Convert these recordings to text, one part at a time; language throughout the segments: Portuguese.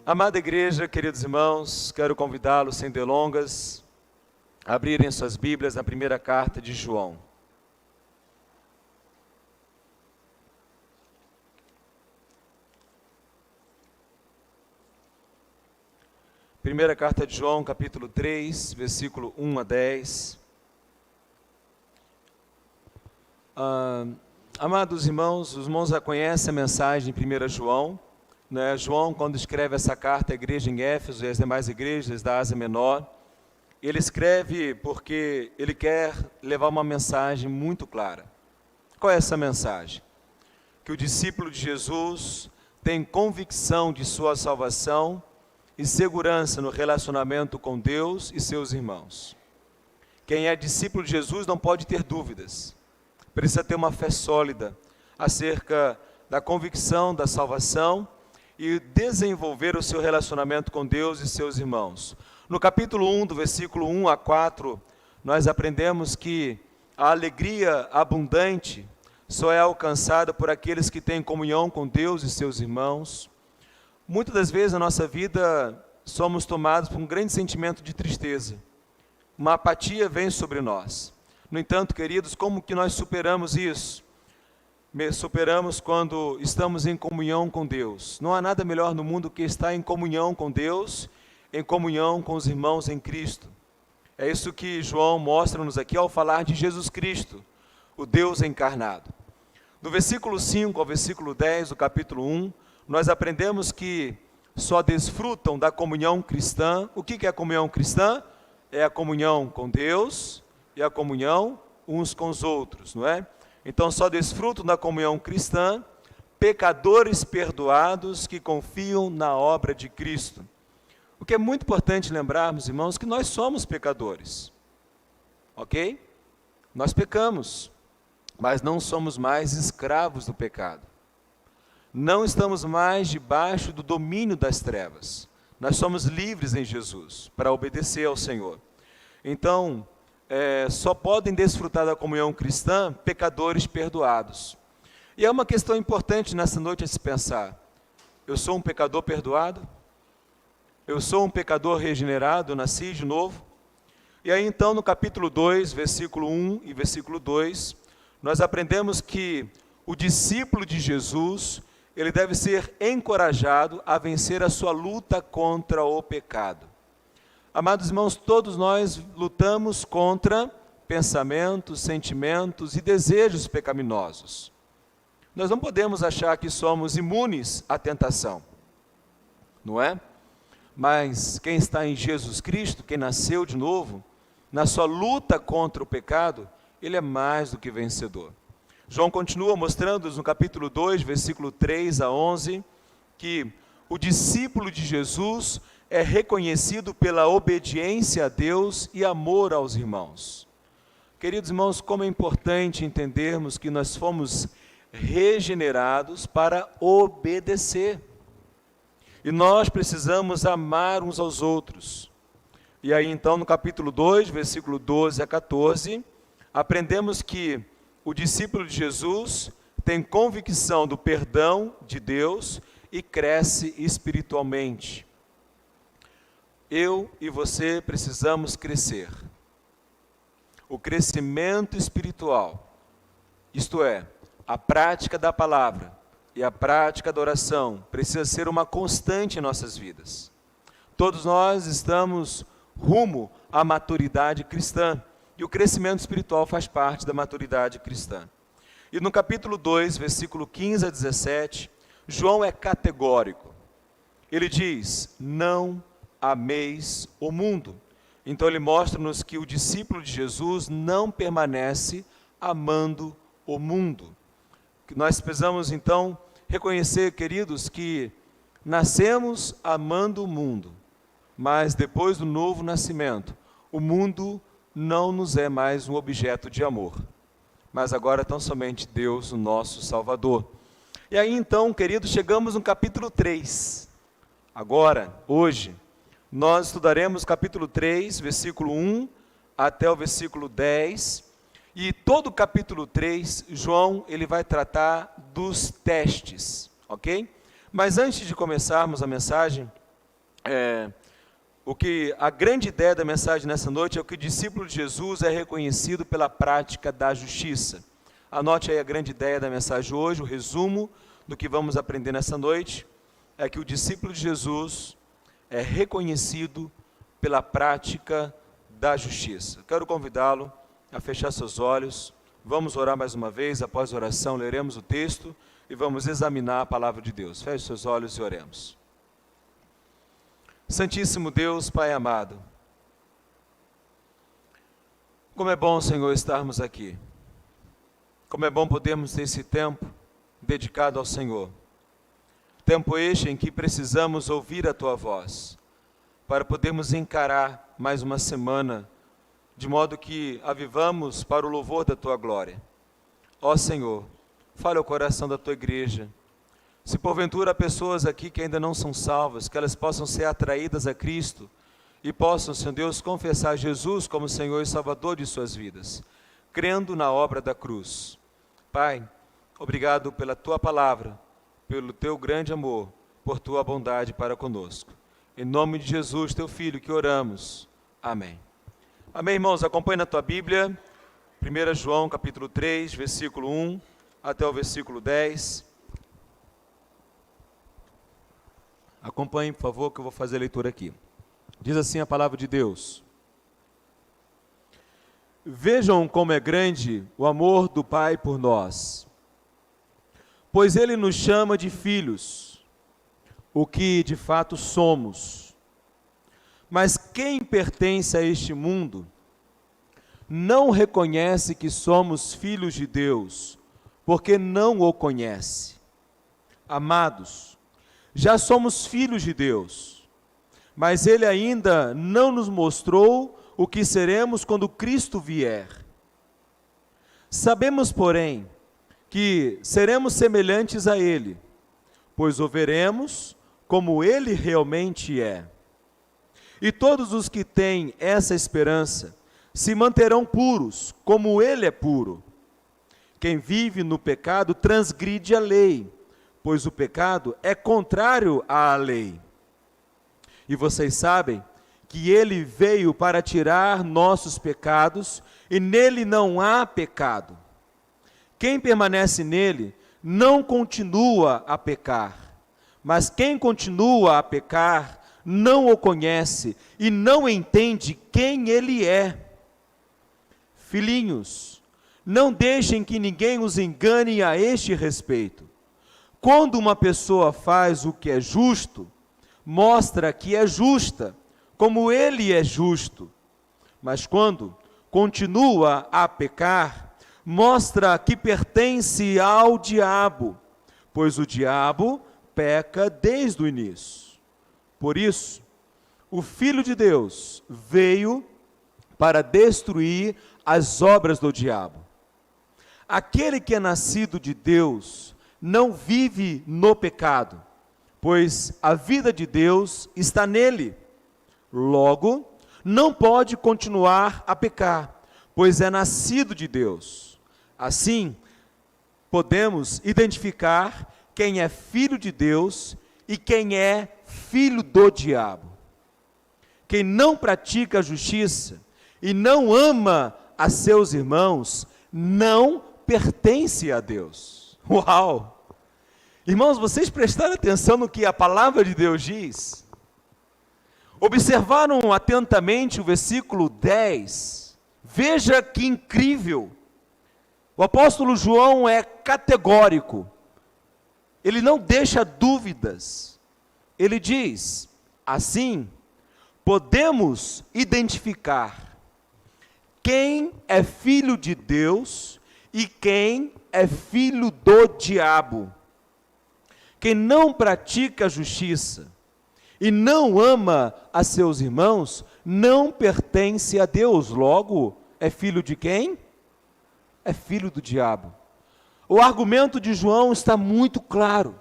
Amada igreja, queridos irmãos, quero convidá-los sem delongas a abrirem suas Bíblias na primeira carta de João. Primeira carta de João, capítulo 3, versículo 1 a 10. Amados irmãos, os irmãos já conhecem a mensagem de 1 João. João, quando escreve essa carta à igreja em Éfeso e às demais igrejas da Ásia Menor, ele escreve porque ele quer levar uma mensagem muito clara. Qual é essa mensagem? Que o discípulo de Jesus tem convicção de sua salvação e segurança no relacionamento com Deus e seus irmãos. Quem é discípulo de Jesus não pode ter dúvidas. Precisa ter uma fé sólida acerca da convicção da salvação e desenvolver o seu relacionamento com Deus e seus irmãos. No capítulo 1, do versículo 1 a 4, nós aprendemos que a alegria abundante só é alcançada por aqueles que têm comunhão com Deus e seus irmãos. Muitas das vezes na nossa vida somos tomados por um grande sentimento de tristeza. Uma apatia vem sobre nós. No entanto, queridos, como que nós superamos isso? Superamos quando estamos em comunhão com Deus. Não há nada melhor no mundo que estar em comunhão com Deus, em comunhão com os irmãos em Cristo. É isso que João mostra-nos aqui ao falar de Jesus Cristo, o Deus encarnado. Do versículo 5 ao versículo 10 do capítulo 1, nós aprendemos que só desfrutam da comunhão cristã. O que é a comunhão cristã? É a comunhão com Deus e a comunhão uns com os outros, não é? Então, só desfrutam da comunhão cristã pecadores perdoados que confiam na obra de Cristo. O que é muito importante lembrarmos, irmãos, que nós somos pecadores, ok? Nós pecamos, mas não somos mais escravos do pecado. Não estamos mais debaixo do domínio das trevas. Nós somos livres em Jesus para obedecer ao Senhor. Então, só podem desfrutar da comunhão cristã pecadores perdoados. E é uma questão importante nessa noite a se pensar. Eu sou um pecador perdoado? Eu sou um pecador regenerado, nasci de novo? E aí então no capítulo 2, versículo 1 e versículo 2, nós aprendemos que o discípulo de Jesus, ele deve ser encorajado a vencer a sua luta contra o pecado. Amados irmãos, todos nós lutamos contra pensamentos, sentimentos e desejos pecaminosos. Nós não podemos achar que somos imunes à tentação, não é? Mas quem está em Jesus Cristo, quem nasceu de novo, na sua luta contra o pecado, ele é mais do que vencedor. João continua mostrando-nos no capítulo 2, versículo 3 a 11, que o discípulo de Jesus é reconhecido pela obediência a Deus e amor aos irmãos. Queridos irmãos, como é importante entendermos que nós fomos regenerados para obedecer. E nós precisamos amar uns aos outros. E aí então no capítulo 2, versículo 12 a 14, aprendemos que o discípulo de Jesus tem convicção do perdão de Deus e cresce espiritualmente. Eu e você precisamos crescer. O crescimento espiritual, isto é, a prática da palavra e a prática da oração, precisa ser uma constante em nossas vidas. Todos nós estamos rumo à maturidade cristã, e o crescimento espiritual faz parte da maturidade cristã. E no capítulo 2, versículo 15 a 17, João é categórico. Ele diz: não ameis o mundo. Então ele mostra-nos que o discípulo de Jesus não permanece amando o mundo. Nós precisamos então reconhecer, queridos, que nascemos amando o mundo, mas depois do novo nascimento, o mundo não nos é mais um objeto de amor, mas agora tão somente Deus, o nosso Salvador. E aí então, queridos, chegamos no capítulo 3. Agora, hoje, nós estudaremos capítulo 3, versículo 1 até o versículo 10, e todo o capítulo 3, João, ele vai tratar dos testes, ok? Mas antes de começarmos a mensagem, a grande ideia da mensagem nessa noite é que o discípulo de Jesus é reconhecido pela prática da justiça. Anote aí a grande ideia da mensagem hoje, o resumo do que vamos aprender nessa noite, é que o discípulo de Jesus é reconhecido pela prática da justiça. Quero convidá-lo a fechar seus olhos, vamos orar mais uma vez, após a oração leremos o texto e vamos examinar a palavra de Deus. Feche seus olhos e oremos. Santíssimo Deus, Pai amado, como é bom, Senhor, estarmos aqui. Como é bom podermos ter esse tempo dedicado ao Senhor. Tempo este em que precisamos ouvir a Tua voz, para podermos encarar mais uma semana, de modo que a vivamos para o louvor da Tua glória. Ó Senhor, fale ao coração da Tua igreja. Se porventura há pessoas aqui que ainda não são salvas, que elas possam ser atraídas a Cristo e possam, Senhor Deus, confessar Jesus como Senhor e Salvador de suas vidas, crendo na obra da cruz. Pai, obrigado pela Tua palavra, pelo Teu grande amor, por Tua bondade para conosco. Em nome de Jesus, Teu Filho, que oramos. Amém. Amém, irmãos? Acompanhe na Tua Bíblia, 1 João capítulo 3, versículo 1 até o versículo 10. Acompanhe, por favor, que eu vou fazer a leitura aqui. Diz assim a palavra de Deus: Vejam como é grande o amor do Pai por nós, pois Ele nos chama de filhos, o que de fato somos. Mas quem pertence a este mundo não reconhece que somos filhos de Deus, porque não o conhece. Amados, já somos filhos de Deus, mas Ele ainda não nos mostrou o que seremos quando Cristo vier. Sabemos, porém, que seremos semelhantes a Ele, pois o veremos como Ele realmente é. E todos os que têm essa esperança se manterão puros, como Ele é puro. Quem vive no pecado transgride a lei, pois o pecado é contrário à lei. E vocês sabem que Ele veio para tirar nossos pecados, e nele não há pecado. Quem permanece nele não continua a pecar, mas quem continua a pecar não o conhece e não entende quem Ele é. Filhinhos, não deixem que ninguém os engane a este respeito. Quando uma pessoa faz o que é justo, mostra que é justa, como Ele é justo. Mas quando continua a pecar, mostra que pertence ao diabo, pois o diabo peca desde o início. Por isso, o Filho de Deus veio para destruir as obras do diabo. Aquele que é nascido de Deus não vive no pecado, pois a vida de Deus está nele. Logo, não pode continuar a pecar, pois é nascido de Deus. Assim, podemos identificar quem é filho de Deus e quem é filho do diabo. Quem não pratica a justiça e não ama a seus irmãos, não pertence a Deus. Uau! Irmãos, vocês prestaram atenção no que a palavra de Deus diz? Observaram atentamente o versículo 10? Veja que incrível! O apóstolo João é categórico. Ele não deixa dúvidas. Ele diz, assim, podemos identificar quem é filho de Deus e quem é filho do diabo. Quem não pratica a justiça e não ama a seus irmãos, não pertence a Deus. Logo, é filho de quem? É filho do diabo. O argumento de João está muito claro.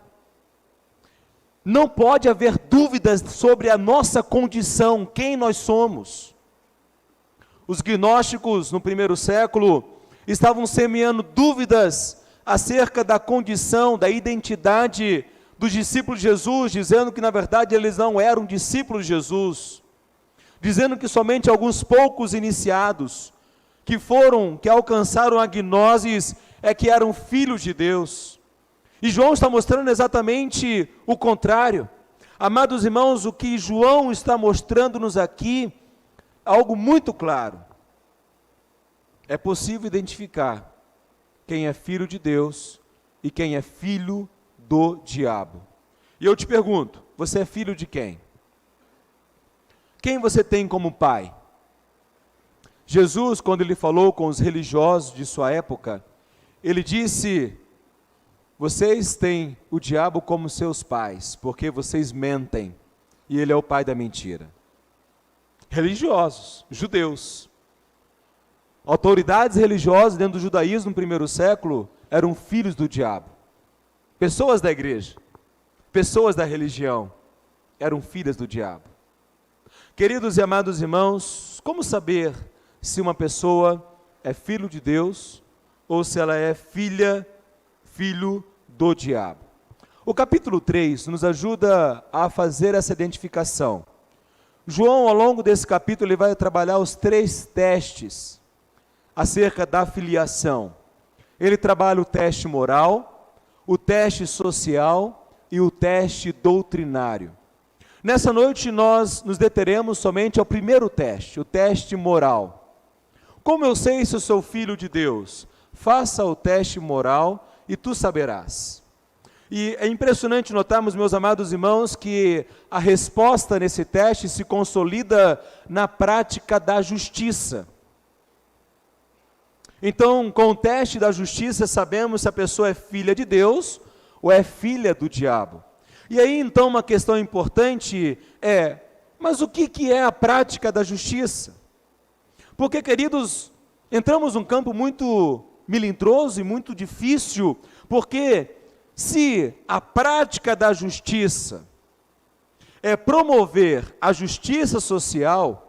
Não pode haver dúvidas sobre a nossa condição, quem nós somos. Os gnósticos, no primeiro século, estavam semeando dúvidas acerca da condição, da identidade dos discípulos de Jesus, dizendo que na verdade eles não eram discípulos de Jesus, dizendo que somente alguns poucos iniciados que alcançaram a gnosis que eram filhos de Deus. E João está mostrando exatamente o contrário. Amados irmãos, o que João está mostrando-nos aqui é algo muito claro. É possível identificar quem é filho de Deus e quem é filho do diabo. E eu te pergunto, você é filho de quem? Quem você tem como pai? Jesus, quando ele falou com os religiosos de sua época, ele disse: vocês têm o diabo como seus pais, porque vocês mentem, e ele é o pai da mentira. Religiosos, judeus. Autoridades religiosas dentro do judaísmo no primeiro século eram filhos do diabo. Pessoas da igreja, pessoas da religião, eram filhas do diabo. Queridos e amados irmãos, como saber se uma pessoa é filho de Deus ou se ela é filho do diabo? O capítulo 3 nos ajuda a fazer essa identificação. João, ao longo desse capítulo, ele vai trabalhar os 3 testes acerca da filiação. Ele trabalha o teste moral, o teste social e o teste doutrinário. Nessa noite nós nos deteremos somente ao primeiro teste, o teste moral. Como eu sei se eu sou filho de Deus? Faça o teste moral e tu saberás. E é impressionante notarmos, meus amados irmãos, que a resposta nesse teste se consolida na prática da justiça. Então, com o teste da justiça, sabemos se a pessoa é filha de Deus ou é filha do diabo. E aí, então, uma questão importante é, mas o que é a prática da justiça? Porque, queridos, entramos num campo muito melindroso e muito difícil, porque se a prática da justiça é promover a justiça social,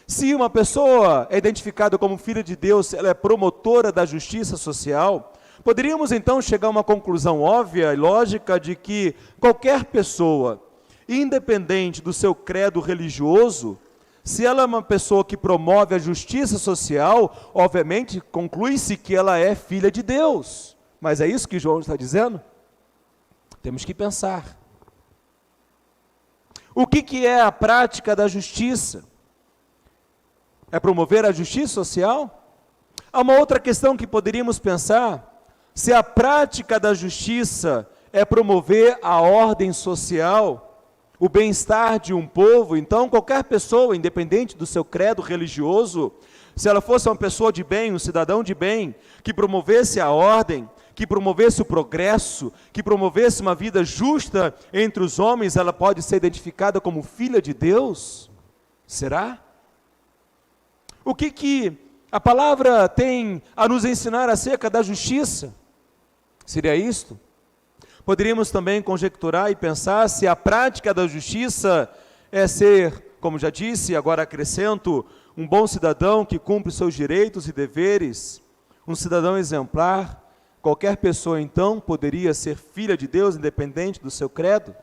se uma pessoa é identificada como filha de Deus, ela é promotora da justiça social, poderíamos então chegar a uma conclusão óbvia e lógica de que qualquer pessoa, independente do seu credo religioso, se ela é uma pessoa que promove a justiça social, obviamente conclui-se que ela é filha de Deus. Mas é isso que João está dizendo? Temos que pensar. O que é a prática da justiça? É promover a justiça social? Há uma outra questão que poderíamos pensar: se a prática da justiça é promover a ordem social, o bem-estar de um povo, então qualquer pessoa, independente do seu credo religioso, se ela fosse uma pessoa de bem, um cidadão de bem, que promovesse a ordem, que promovesse o progresso, que promovesse uma vida justa entre os homens, ela pode ser identificada como filha de Deus? Será? O que a palavra tem a nos ensinar acerca da justiça? Seria isto? Poderíamos também conjecturar e pensar se a prática da justiça é ser, como já disse, agora acrescento, um bom cidadão que cumpre seus direitos e deveres, um cidadão exemplar. Qualquer pessoa, então, poderia ser filha de Deus, independente do seu credo?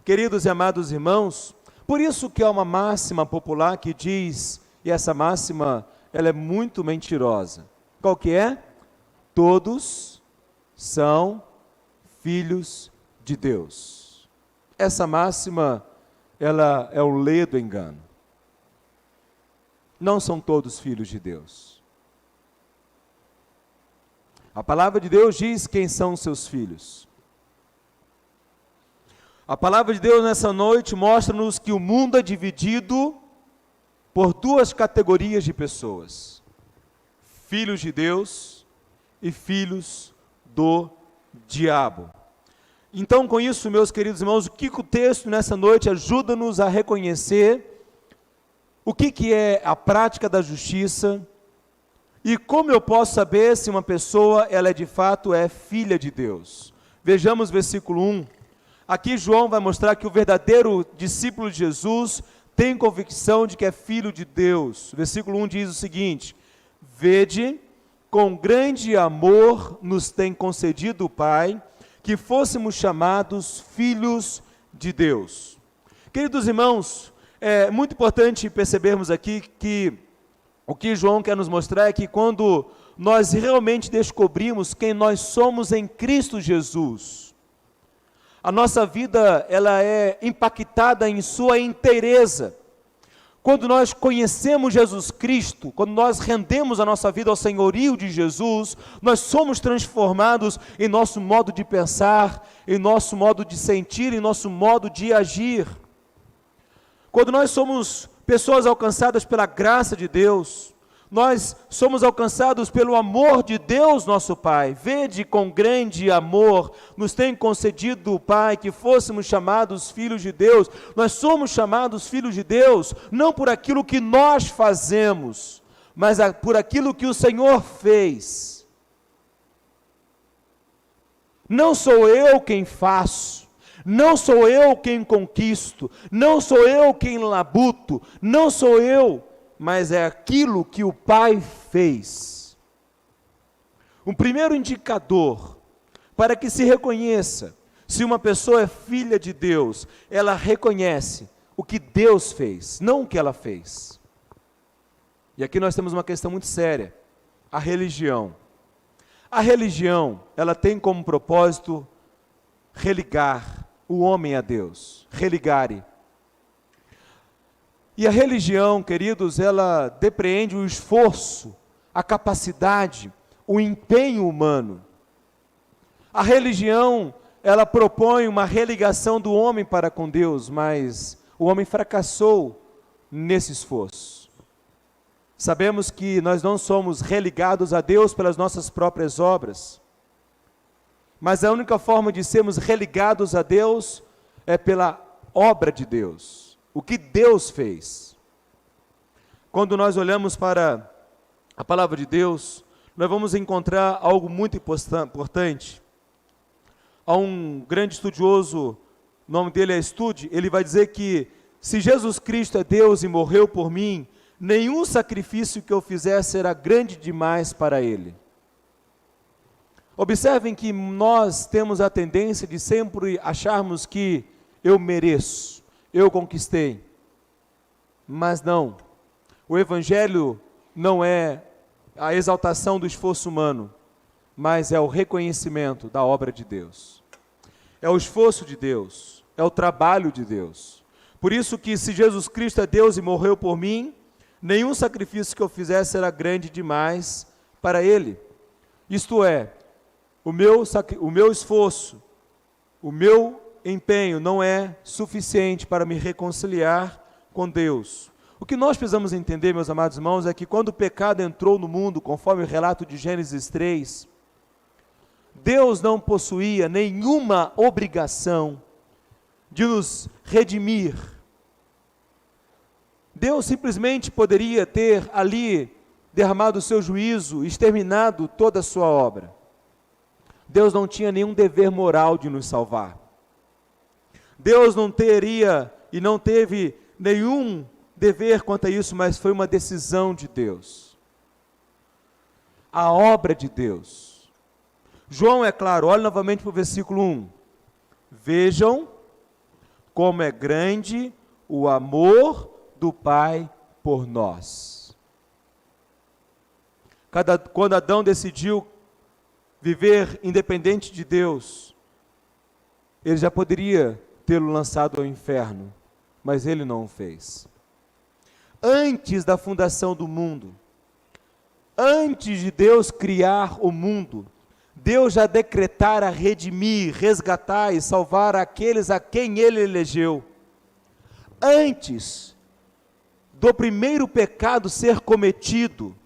Queridos e amados irmãos, por isso que há uma máxima popular que diz, e essa máxima, ela é muito mentirosa. Qual que é? Todos são filhos de Deus. Essa máxima, ela é o ledo engano. Não são todos filhos de Deus. A palavra de Deus diz quem são os seus filhos. A palavra de Deus nessa noite mostra-nos que o mundo é dividido por 2 categorias de pessoas: filhos de Deus e filhos do diabo. Então, com isso, meus queridos irmãos, o que o texto nessa noite ajuda-nos a reconhecer o que é a prática da justiça e como eu posso saber se uma pessoa ela de fato é filha de Deus. Vejamos versículo 1. Aqui João vai mostrar que o verdadeiro discípulo de Jesus tem convicção de que é filho de Deus. Versículo 1 diz o seguinte: vede, com grande amor nos tem concedido o Pai, que fôssemos chamados filhos de Deus. Queridos irmãos, é muito importante percebermos aqui que o que João quer nos mostrar é que quando nós realmente descobrimos quem nós somos em Cristo Jesus, a nossa vida ela é impactada em sua inteireza. Quando nós conhecemos Jesus Cristo, quando nós rendemos a nossa vida ao senhorio de Jesus, nós somos transformados em nosso modo de pensar, em nosso modo de sentir, em nosso modo de agir. Quando nós somos pessoas alcançadas pela graça de Deus, nós somos alcançados pelo amor de Deus, nosso Pai. Vede com grande amor nos tem concedido o Pai que fôssemos chamados filhos de Deus. Nós somos chamados filhos de Deus, não por aquilo que nós fazemos, mas por aquilo que o Senhor fez. Não sou eu quem faço, não sou eu quem conquisto, não sou eu quem labuto, não sou eu, mas é aquilo que o Pai fez. Um primeiro indicador para que se reconheça se uma pessoa é filha de Deus, ela reconhece o que Deus fez, não o que ela fez. E aqui nós temos uma questão muito séria, a religião. A religião, ela tem como propósito religar o homem a Deus, religare. E a religião, queridos, ela depreende o esforço, a capacidade, o empenho humano. A religião, ela propõe uma religação do homem para com Deus, mas o homem fracassou nesse esforço. Sabemos que nós não somos religados a Deus pelas nossas próprias obras, mas a única forma de sermos religados a Deus é pela obra de Deus. O que Deus fez. Quando nós olhamos para a palavra de Deus, nós vamos encontrar algo muito importante. Há um grande estudioso, o nome dele é Stude, ele vai dizer que se Jesus Cristo é Deus e morreu por mim, nenhum sacrifício que eu fizer será grande demais para ele. Observem que nós temos a tendência de sempre acharmos que eu mereço, eu conquistei, mas não, o Evangelho não é a exaltação do esforço humano, mas é o reconhecimento da obra de Deus, é o esforço de Deus, é o trabalho de Deus. Por isso que se Jesus Cristo é Deus e morreu por mim, nenhum sacrifício que eu fizer será grande demais para Ele. Isto é, o meu esforço, o meu empenho não é suficiente para me reconciliar com Deus. O que nós precisamos entender, meus amados irmãos, é que quando o pecado entrou no mundo, conforme o relato de Gênesis 3, Deus não possuía nenhuma obrigação de nos redimir. Deus simplesmente poderia ter ali derramado o seu juízo, exterminado toda a sua obra. Deus não tinha nenhum dever moral de nos salvar. Deus não teria e não teve nenhum dever quanto a isso, mas foi uma decisão de Deus. A obra de Deus. João é claro, olha novamente para o versículo 1. Vejam como é grande o amor do Pai por nós. Quando Adão decidiu viver independente de Deus, ele já poderia tê-lo lançado ao inferno, mas ele não o fez. Antes da fundação do mundo, antes de Deus criar o mundo, Deus já decretara redimir, resgatar e salvar aqueles a quem Ele elegeu. Antes do primeiro pecado ser cometido,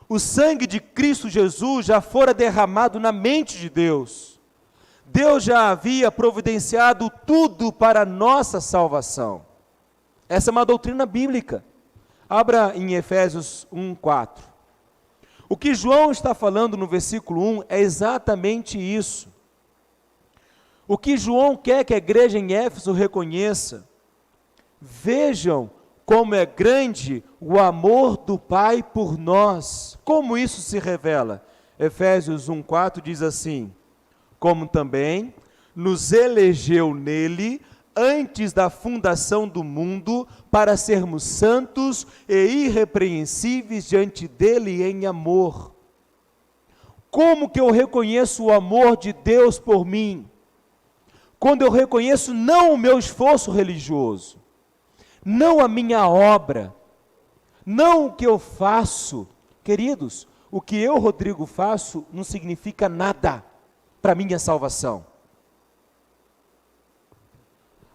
o sangue de Cristo Jesus já fora derramado na mente de Deus. Deus já havia providenciado tudo para a nossa salvação. Essa é uma doutrina bíblica. Abra em Efésios 1:4. O que João está falando no versículo 1 é exatamente isso. O que João quer que a igreja em Éfeso reconheça. Vejam como é grande o amor do Pai por nós. Como isso se revela? Efésios 1:4 diz assim: como também nos elegeu nele antes da fundação do mundo, para sermos santos e irrepreensíveis diante dele em amor. Como que eu reconheço o amor de Deus por mim? Quando eu reconheço não o meu esforço religioso, não a minha obra, não o que eu faço. Queridos, o que eu, Rodrigo, faço não significa nada para a minha salvação.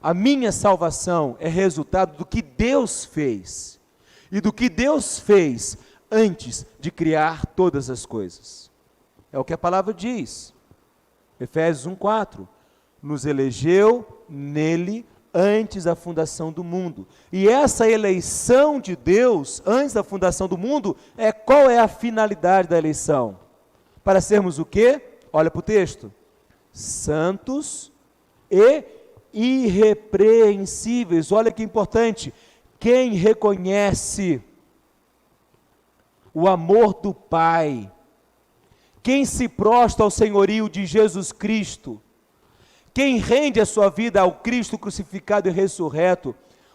A minha salvação é resultado do que Deus fez, e do que Deus fez antes de criar todas as coisas. É o que a palavra diz, Efésios 1:4, nos elegeu nele antes da fundação do mundo. E essa eleição de Deus antes da fundação do mundo, qual é a finalidade da eleição? Para sermos o quê? Olha para o texto, santos e irrepreensíveis. Olha que importante, quem reconhece o amor do Pai, quem se prostra ao senhorio de Jesus Cristo, quem rende a sua vida ao Cristo crucificado e ressurreto,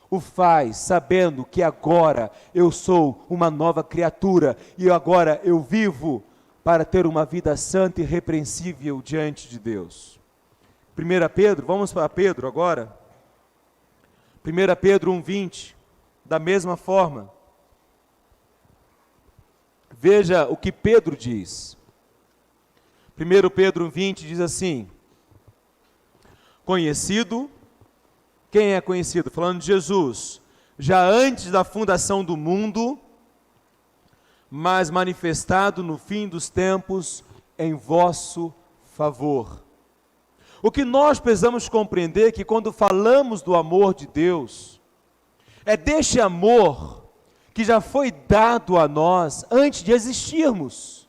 o faz sabendo que agora eu sou uma nova criatura, e agora eu vivo para ter uma vida santa e irrepreensível diante de Deus. 1 Pedro, vamos para Pedro agora. 1 Pedro 1:20, da mesma forma. Veja o que Pedro diz. 1 Pedro 1:20 diz assim: conhecido, quem é conhecido? Falando de Jesus, já antes da fundação do mundo, mas manifestado no fim dos tempos em vosso favor. O que nós precisamos compreender é que quando falamos do amor de Deus, é deste amor que já foi dado a nós antes de existirmos.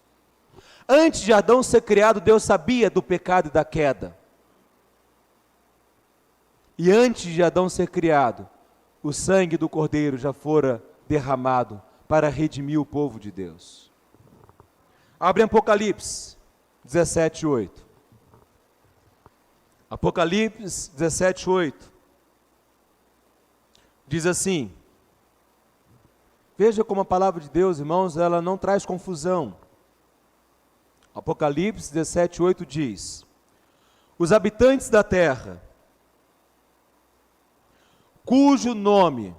Antes de Adão ser criado, Deus sabia do pecado e da queda. E antes de Adão ser criado, o sangue do Cordeiro já fora derramado para redimir o povo de Deus. Abre Apocalipse 17:8. Apocalipse 17:8. Diz assim, veja como a palavra de Deus, irmãos, ela não traz confusão. Apocalipse 17:8 diz: os habitantes da terra, cujo nome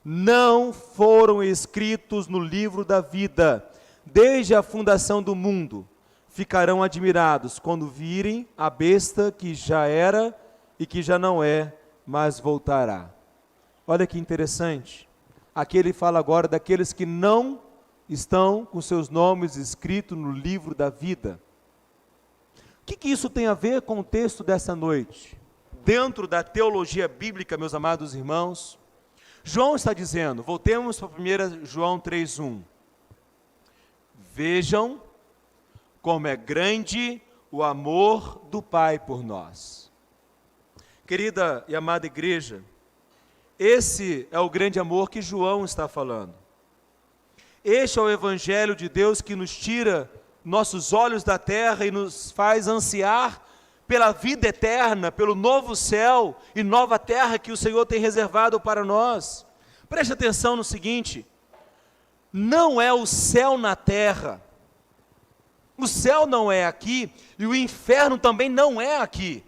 não foram escritos no livro da vida, desde a fundação do mundo, ficarão admirados quando virem a besta que já era e que já não é, mas voltará. Olha que interessante. Aqui ele fala agora daqueles que não estão com seus nomes escritos no livro da vida. O que isso tem a ver com o texto dessa noite? Dentro da teologia bíblica, meus amados irmãos, João está dizendo, voltemos para 1 João 3:1. Vejam como é grande o amor do Pai por nós. Querida e amada igreja, esse é o grande amor que João está falando. Este é o Evangelho de Deus que nos tira nossos olhos da terra e nos faz ansiar pela vida eterna, pelo novo céu e nova terra que o Senhor tem reservado para nós. Preste atenção no seguinte, não é o céu na terra, o céu não é aqui e o inferno também não é aqui.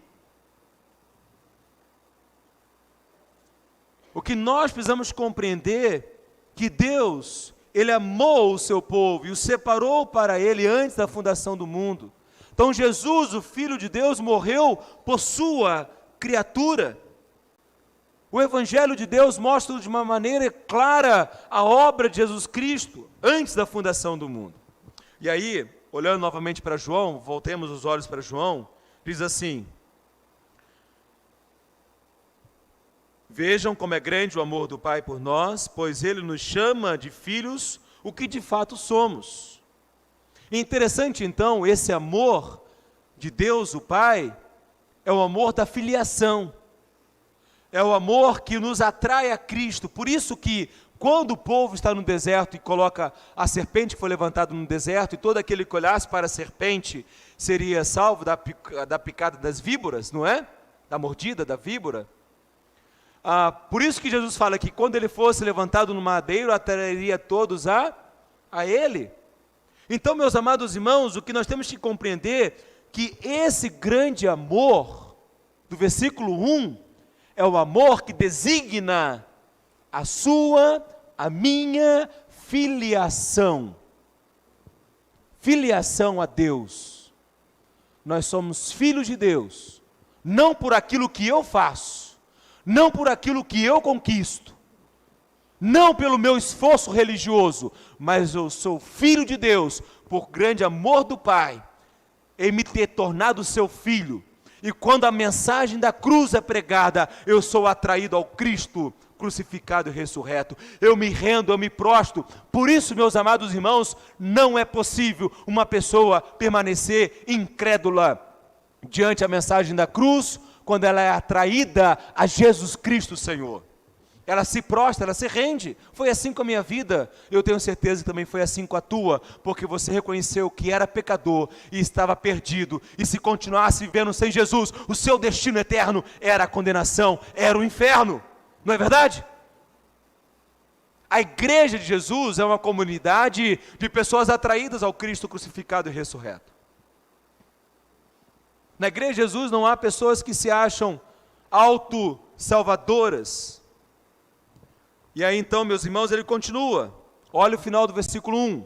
O que nós precisamos compreender que Deus, Ele amou o seu povo e o separou para Ele antes da fundação do mundo. Então Jesus, o Filho de Deus, morreu por sua criatura. O Evangelho de Deus mostra de uma maneira clara a obra de Jesus Cristo antes da fundação do mundo. E aí, olhando novamente para João, voltemos os olhos para João, diz assim: vejam como é grande o amor do Pai por nós, pois Ele nos chama de filhos, o que de fato somos. Interessante então, esse amor de Deus, o Pai, é o amor da filiação, é o amor que nos atrai a Cristo. Por isso que quando o povo está no deserto e coloca a serpente que foi levantada no deserto, e todo aquele que olhasse para a serpente seria salvo da picada das víboras, não é? Da mordida da víbora. Por isso que Jesus fala que quando ele fosse levantado no madeiro, atrairia todos a ele. Então, meus amados irmãos, o que nós temos que compreender, que esse grande amor, do versículo 1, é o amor que designa a minha filiação. Filiação a Deus. Nós somos filhos de Deus, não por aquilo que eu faço, não por aquilo que eu conquisto, não pelo meu esforço religioso, mas eu sou filho de Deus, por grande amor do Pai, em me ter tornado seu filho. E quando a mensagem da cruz é pregada, eu sou atraído ao Cristo crucificado e ressurreto. Eu me rendo, eu me prostro. Por isso, meus amados irmãos, não é possível uma pessoa permanecer incrédula diante da mensagem da cruz, quando ela é atraída a Jesus Cristo, Senhor. Ela se prostra, ela se rende. Foi assim com a minha vida. Eu tenho certeza que também foi assim com a tua, porque você reconheceu que era pecador e estava perdido. E se continuasse vivendo sem Jesus, o seu destino eterno era a condenação, era o inferno. Não é verdade? A igreja de Jesus é uma comunidade de pessoas atraídas ao Cristo crucificado e ressurreto. Na igreja de Jesus não há pessoas que se acham auto-salvadoras. E aí então, meus irmãos, ele continua. Olha o final do versículo 1.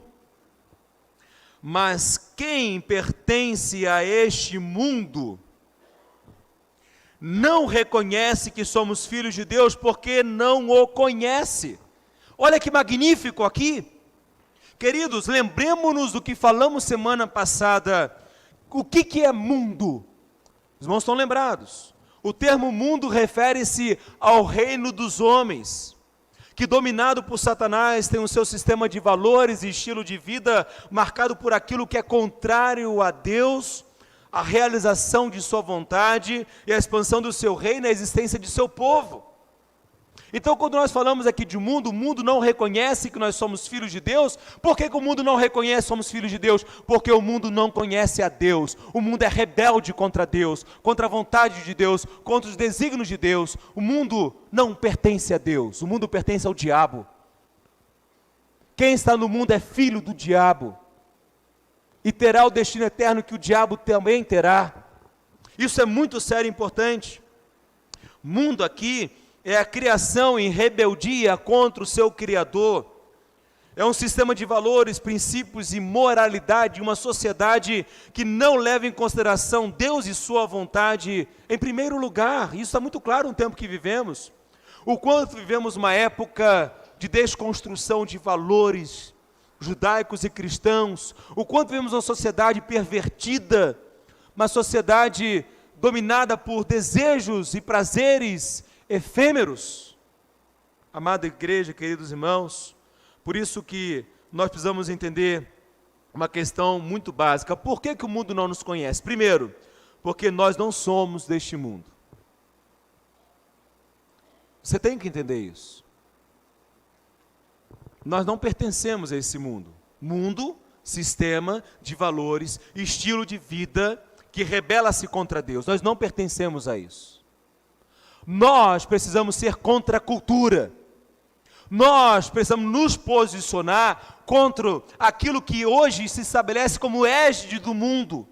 Mas quem pertence a este mundo não reconhece que somos filhos de Deus, porque não o conhece. Olha que magnífico aqui. Queridos, lembremos-nos do que falamos semana passada. O que é mundo? Os irmãos estão lembrados. O termo mundo refere-se ao reino dos homens, que dominado por Satanás tem o seu sistema de valores e estilo de vida marcado por aquilo que é contrário a Deus, a realização de sua vontade e a expansão do seu reino e a existência de seu povo. Então, quando nós falamos aqui de mundo, o mundo não reconhece que nós somos filhos de Deus. Por que o mundo não reconhece que somos filhos de Deus? Porque o mundo não conhece a Deus. O mundo é rebelde contra Deus, contra a vontade de Deus, contra os desígnios de Deus. O mundo não pertence a Deus, o mundo pertence ao diabo. Quem está no mundo é filho do diabo e terá o destino eterno que o diabo também terá. Isso é muito sério e importante. Mundo aqui é a criação em rebeldia contra o seu Criador. É um sistema de valores, princípios e moralidade, uma sociedade que não leva em consideração Deus e sua vontade em primeiro lugar. Isso está muito claro no tempo que vivemos. O quanto vivemos uma época de desconstrução de valores judaicos e cristãos, o quanto vivemos uma sociedade pervertida, uma sociedade dominada por desejos e prazeres efêmeros. Amada igreja, queridos irmãos, por isso que nós precisamos entender uma questão muito básica. Por que o mundo não nos conhece? Primeiro, porque nós não somos deste mundo. Você tem que entender isso. Nós não pertencemos a esse mundo. Mundo, sistema de valores, estilo de vida que rebela-se contra Deus. Nós não pertencemos a isso. Nós precisamos ser contra a cultura. Nós precisamos nos posicionar contra aquilo que hoje se estabelece como égide do mundo.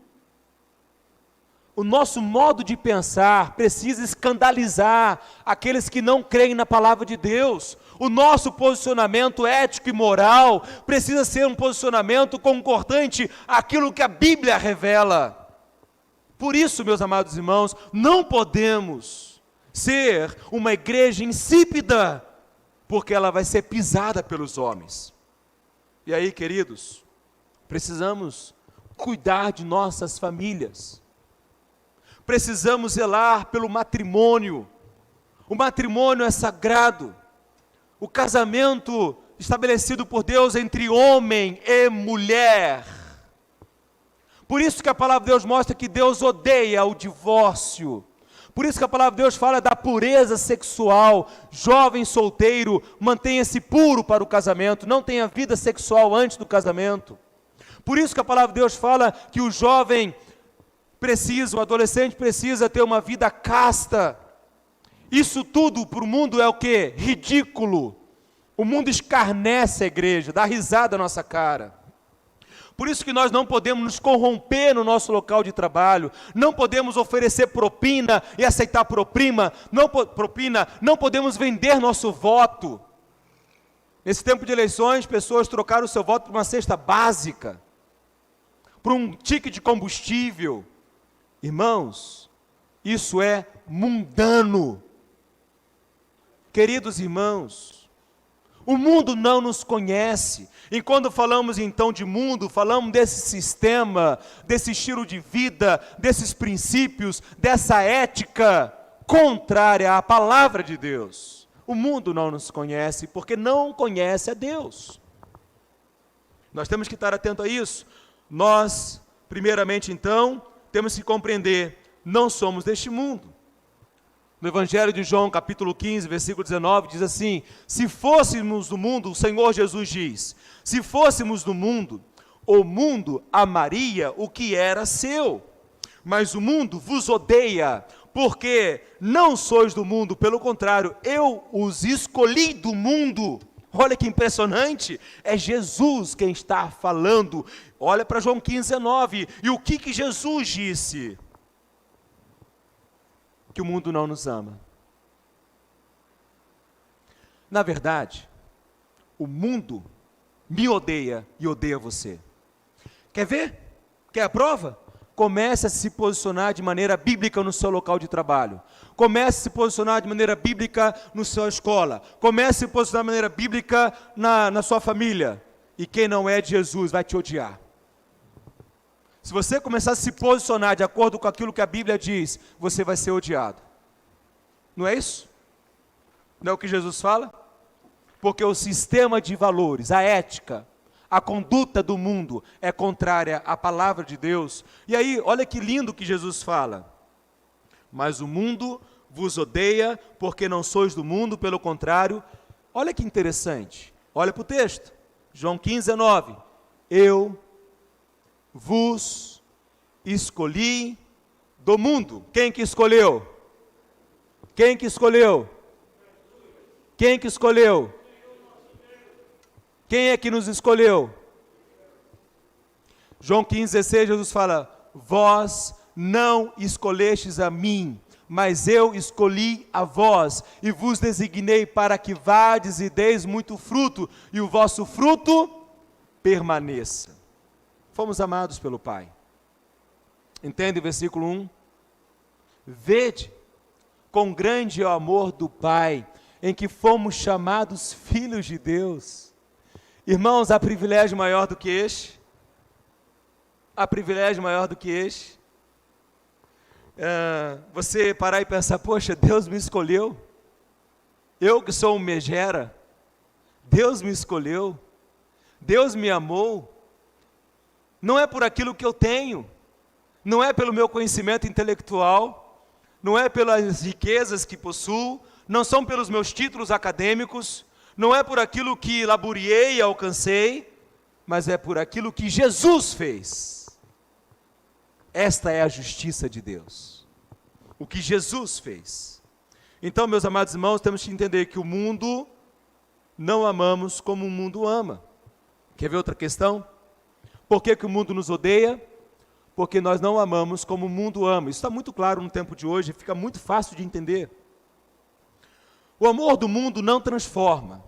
O nosso modo de pensar precisa escandalizar aqueles que não creem na palavra de Deus. O nosso posicionamento ético e moral precisa ser um posicionamento concordante àquilo que a Bíblia revela. Por isso, meus amados irmãos, não podemos ser uma igreja insípida, porque ela vai ser pisada pelos homens. E aí, queridos, precisamos cuidar de nossas famílias. Precisamos zelar pelo matrimônio. O matrimônio é sagrado. O casamento estabelecido por Deus entre homem e mulher. Por isso que a palavra de Deus mostra que Deus odeia o divórcio. Por isso que a palavra de Deus fala da pureza sexual. Jovem solteiro, mantenha-se puro para o casamento, não tenha vida sexual antes do casamento. Por isso que a palavra de Deus fala que o jovem o adolescente precisa ter uma vida casta. Isso tudo para o mundo é o quê? Ridículo. O mundo escarnece a igreja, dá risada na nossa cara. Por isso que nós não podemos nos corromper no nosso local de trabalho, não podemos oferecer propina e aceitar propina, não podemos vender nosso voto. Nesse tempo de eleições, pessoas trocaram o seu voto por uma cesta básica, por um ticket de combustível. Irmãos, isso é mundano. Queridos irmãos, o mundo não nos conhece, e quando falamos então de mundo, falamos desse sistema, desse estilo de vida, desses princípios, dessa ética contrária à palavra de Deus. O mundo não nos conhece, porque não conhece a Deus. Nós temos que estar atento a isso. Nós, primeiramente então, temos que compreender, não somos deste mundo. No Evangelho de João, capítulo 15, versículo 19, diz assim: se fôssemos do mundo, o Senhor Jesus diz, se fôssemos do mundo, o mundo amaria o que era seu, mas o mundo vos odeia, porque não sois do mundo, pelo contrário, eu os escolhi do mundo. Olha que impressionante, é Jesus quem está falando. Olha para João 15, 19, e o que Jesus disse? Que o mundo não nos ama. Na verdade, o mundo me odeia e odeia você. Quer ver? Quer a prova? Comece a se posicionar de maneira bíblica no seu local de trabalho. Comece a se posicionar de maneira bíblica na sua escola. Comece a se posicionar de maneira bíblica na sua família. E quem não é de Jesus vai te odiar. Se você começar a se posicionar de acordo com aquilo que a Bíblia diz, você vai ser odiado. Não é isso? Não é o que Jesus fala? Porque o sistema de valores, a ética, a conduta do mundo é contrária à palavra de Deus. E aí, olha que lindo que Jesus fala. Mas o mundo vos odeia, porque não sois do mundo, pelo contrário. Olha que interessante. Olha para o texto. João 15, 19. Eu vos escolhi do mundo. Quem que escolheu? Quem que escolheu? Quem que escolheu? Quem é que nos escolheu? João 15, 16, Jesus fala: vós não escolhestes a mim, mas eu escolhi a vós, e vos designei para que vades e deis muito fruto, e o vosso fruto permaneça. Fomos amados pelo Pai. Entende o versículo 1? Vede, quão grande é o amor do Pai, em que fomos chamados filhos de Deus. Irmãos, há privilégio maior do que este? Há privilégio maior do que este? Você parar e pensar: poxa, Deus me escolheu. Eu que sou um megera, Deus me escolheu. Deus me amou. Não é por aquilo que eu tenho, não é pelo meu conhecimento intelectual, não é pelas riquezas que possuo, não são pelos meus títulos acadêmicos, não é por aquilo que laboriei e alcancei, mas é por aquilo que Jesus fez. Esta é a justiça de Deus, o que Jesus fez. Então, meus amados irmãos, temos que entender que o mundo não amamos como o mundo ama. Quer ver outra questão? Por que que o mundo nos odeia? Porque nós não amamos como o mundo ama. Isso está muito claro no tempo de hoje, fica muito fácil de entender. O amor do mundo não transforma.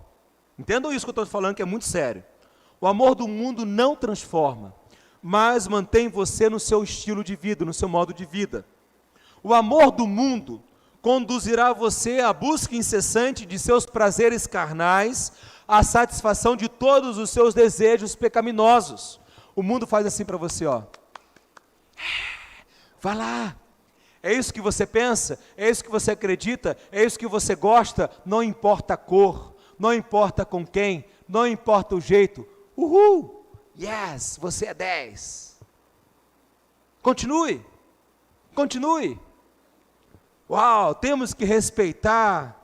Entendam isso que eu estou falando, que é muito sério. O amor do mundo não transforma, mas mantém você no seu estilo de vida, no seu modo de vida. O amor do mundo conduzirá você à busca incessante de seus prazeres carnais, à satisfação de todos os seus desejos pecaminosos. O mundo faz assim para você, ó. Vai lá. É isso que você pensa? É isso que você acredita? É isso que você gosta? Não importa a cor, não importa com quem, não importa o jeito. Uhul! Yes, você é 10. Continue. Continue. Uau, temos que respeitar.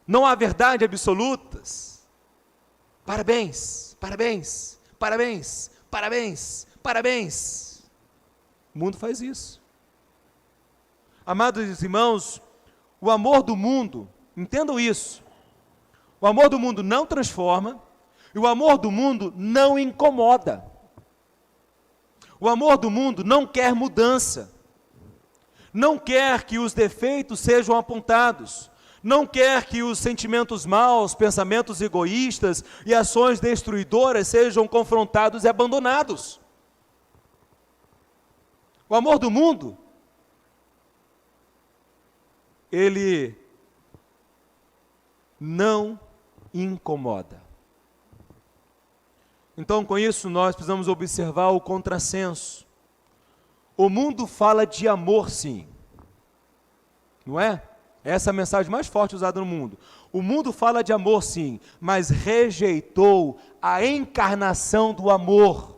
Não há verdade absolutas. Parabéns, parabéns, parabéns, parabéns, parabéns. O mundo faz isso. Amados irmãos, o amor do mundo, entendam isso, o amor do mundo não transforma, e o amor do mundo não incomoda. O amor do mundo não quer mudança, não quer que os defeitos sejam apontados, não quer que os sentimentos maus, pensamentos egoístas e ações destruidoras sejam confrontados e abandonados. O amor do mundo, ele não incomoda. Então, com isso, nós precisamos observar o contrassenso. O mundo fala de amor, sim. Não é? Essa é a mensagem mais forte usada no mundo. O mundo fala de amor, sim, mas rejeitou a encarnação do amor.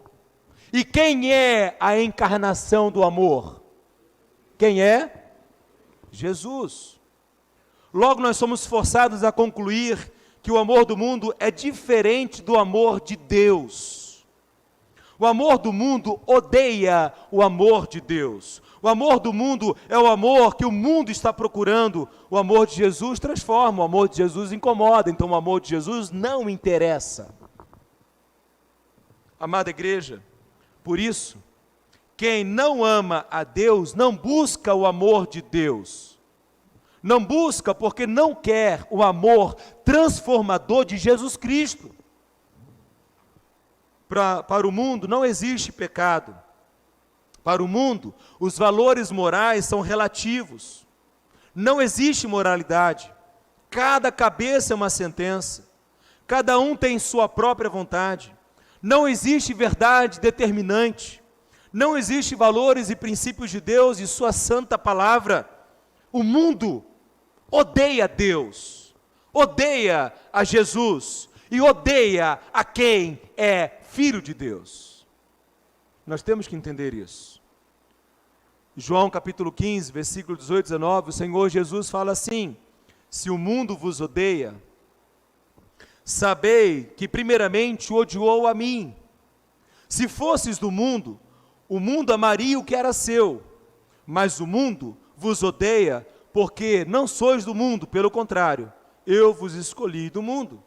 E quem é a encarnação do amor? Quem é? Jesus. Logo, nós somos forçados a concluir que o amor do mundo é diferente do amor de Deus. O amor do mundo odeia o amor de Deus. O amor do mundo é o amor que o mundo está procurando. O amor de Jesus transforma, o amor de Jesus incomoda, então o amor de Jesus não interessa. Amada igreja, por isso, quem não ama a Deus não busca o amor de Deus. Não busca porque não quer o amor transformador de Jesus Cristo. Para o mundo não existe pecado. Para o mundo, os valores morais são relativos. Não existe moralidade. Cada cabeça é uma sentença. Cada um tem sua própria vontade. Não existe verdade determinante. Não existe valores e princípios de Deus e sua santa palavra. O mundo odeia Deus, odeia a Jesus e odeia a quem é filho de Deus. Nós temos que entender isso. João capítulo 15, versículo 18 e 19, o Senhor Jesus fala assim: se o mundo vos odeia, sabei que primeiramente o odiou a mim. Se fosses do mundo, o mundo amaria o que era seu, mas o mundo vos odeia porque não sois do mundo, pelo contrário, eu vos escolhi do mundo.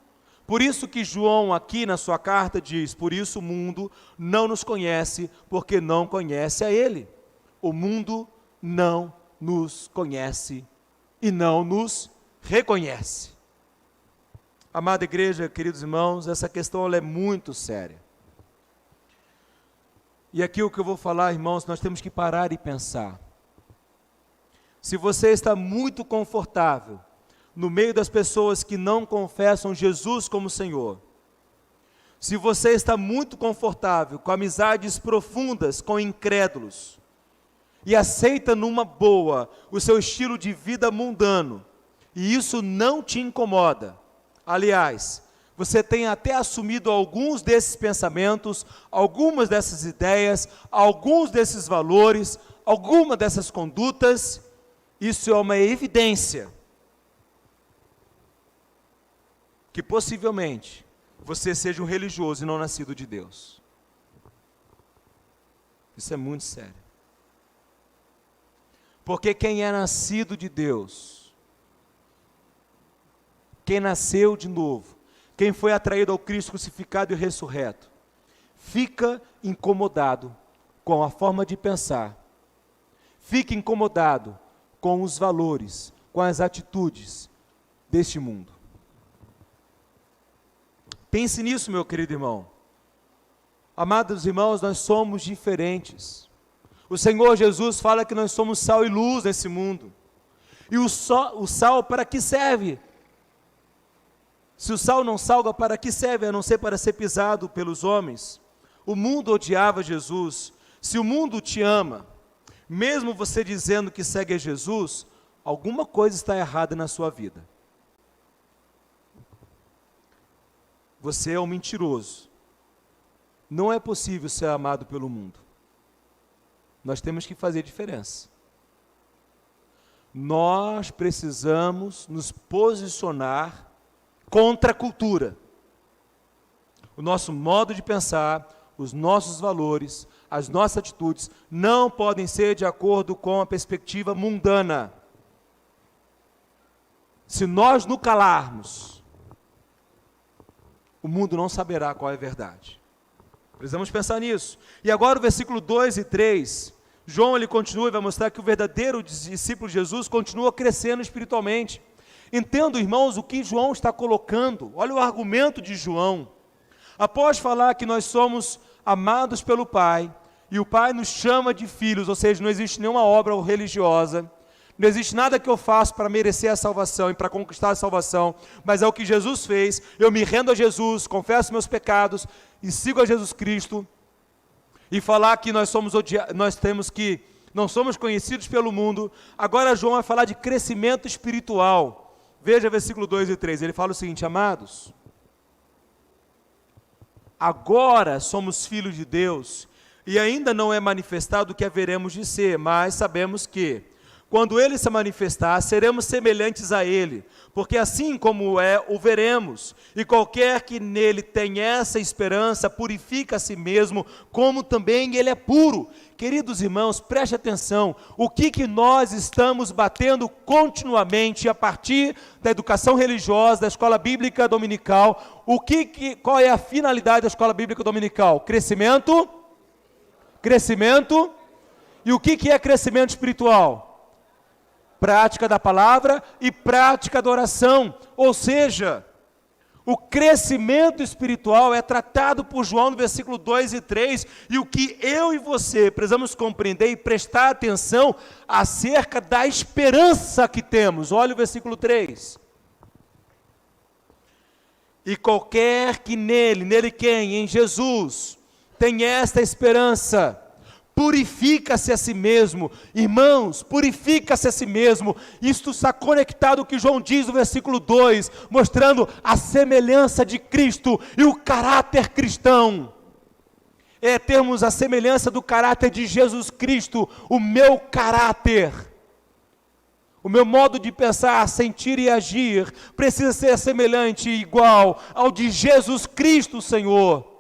Por isso que João aqui na sua carta diz, por isso o mundo não nos conhece, porque não conhece a ele. O mundo não nos conhece e não nos reconhece. Amada igreja, queridos irmãos, essa questão ela é muito séria. E aqui o que eu vou falar, irmãos, nós temos que parar e pensar. Se você está muito confortável no meio das pessoas que não confessam Jesus como Senhor, se você está muito confortável com amizades profundas com incrédulos e aceita numa boa o seu estilo de vida mundano, e isso não te incomoda, aliás, você tem até assumido alguns desses pensamentos, algumas dessas ideias, alguns desses valores, alguma dessas condutas, isso é uma evidência que possivelmente você seja um religioso e não nascido de Deus. Isso é muito sério. Porque quem é nascido de Deus, quem nasceu de novo, quem foi atraído ao Cristo crucificado e ressurreto, fica incomodado com a forma de pensar, fica incomodado com os valores, com as atitudes deste mundo. Pense nisso, meu querido irmão. Amados irmãos, nós somos diferentes. O Senhor Jesus fala que nós somos sal e luz nesse mundo. E o sal para que serve? Se o sal não salga, para que serve? A não ser para ser pisado pelos homens. O mundo odiava Jesus. Se o mundo te ama, mesmo você dizendo que segue a Jesus, alguma coisa está errada na sua vida. Você é um mentiroso. Não é possível ser amado pelo mundo. Nós temos que fazer diferença. Nós precisamos nos posicionar contra a cultura. O nosso modo de pensar, os nossos valores, as nossas atitudes não podem ser de acordo com a perspectiva mundana. Se nós nos calarmos, o mundo não saberá qual é a verdade. Precisamos pensar nisso. E agora o versículo 2 e 3, João ele continua e vai mostrar que o verdadeiro discípulo de Jesus continua crescendo espiritualmente. Entendo, irmãos, o que João está colocando. Olha o argumento de João. Após falar que nós somos amados pelo Pai, e o Pai nos chama de filhos, ou seja, não existe nenhuma obra religiosa, não existe nada que eu faça para merecer a salvação e para conquistar a salvação, mas é o que Jesus fez. Eu me rendo a Jesus, confesso meus pecados e sigo a Jesus Cristo. E falar que nós não somos conhecidos pelo mundo. Agora João vai falar de crescimento espiritual. Veja versículo 2 e 3, ele fala o seguinte: amados, agora somos filhos de Deus, e ainda não é manifestado o que haveremos de ser, mas sabemos que, quando Ele se manifestar, seremos semelhantes a Ele, porque assim como é, o veremos. E qualquer que nele tem essa esperança, purifica a si mesmo, como também Ele é puro. Queridos irmãos, preste atenção, o que nós estamos batendo continuamente a partir da educação religiosa, da escola bíblica dominical, qual é a finalidade da escola bíblica dominical? Crescimento. E o que é crescimento espiritual? Prática da palavra e prática da oração, ou seja, o crescimento espiritual é tratado por João no versículo 2 e 3, e o que eu e você precisamos compreender e prestar atenção acerca da esperança que temos. Olha o versículo 3. E qualquer que nele quem? Em Jesus, tem esta esperança, purifica-se a si mesmo. Irmãos, purifica-se a si mesmo. Isto está conectado ao que João diz no versículo 2, mostrando a semelhança de Cristo e o caráter cristão. É termos a semelhança do caráter de Jesus Cristo. O meu caráter, o meu modo de pensar, sentir e agir precisa ser semelhante e igual ao de Jesus Cristo, Senhor.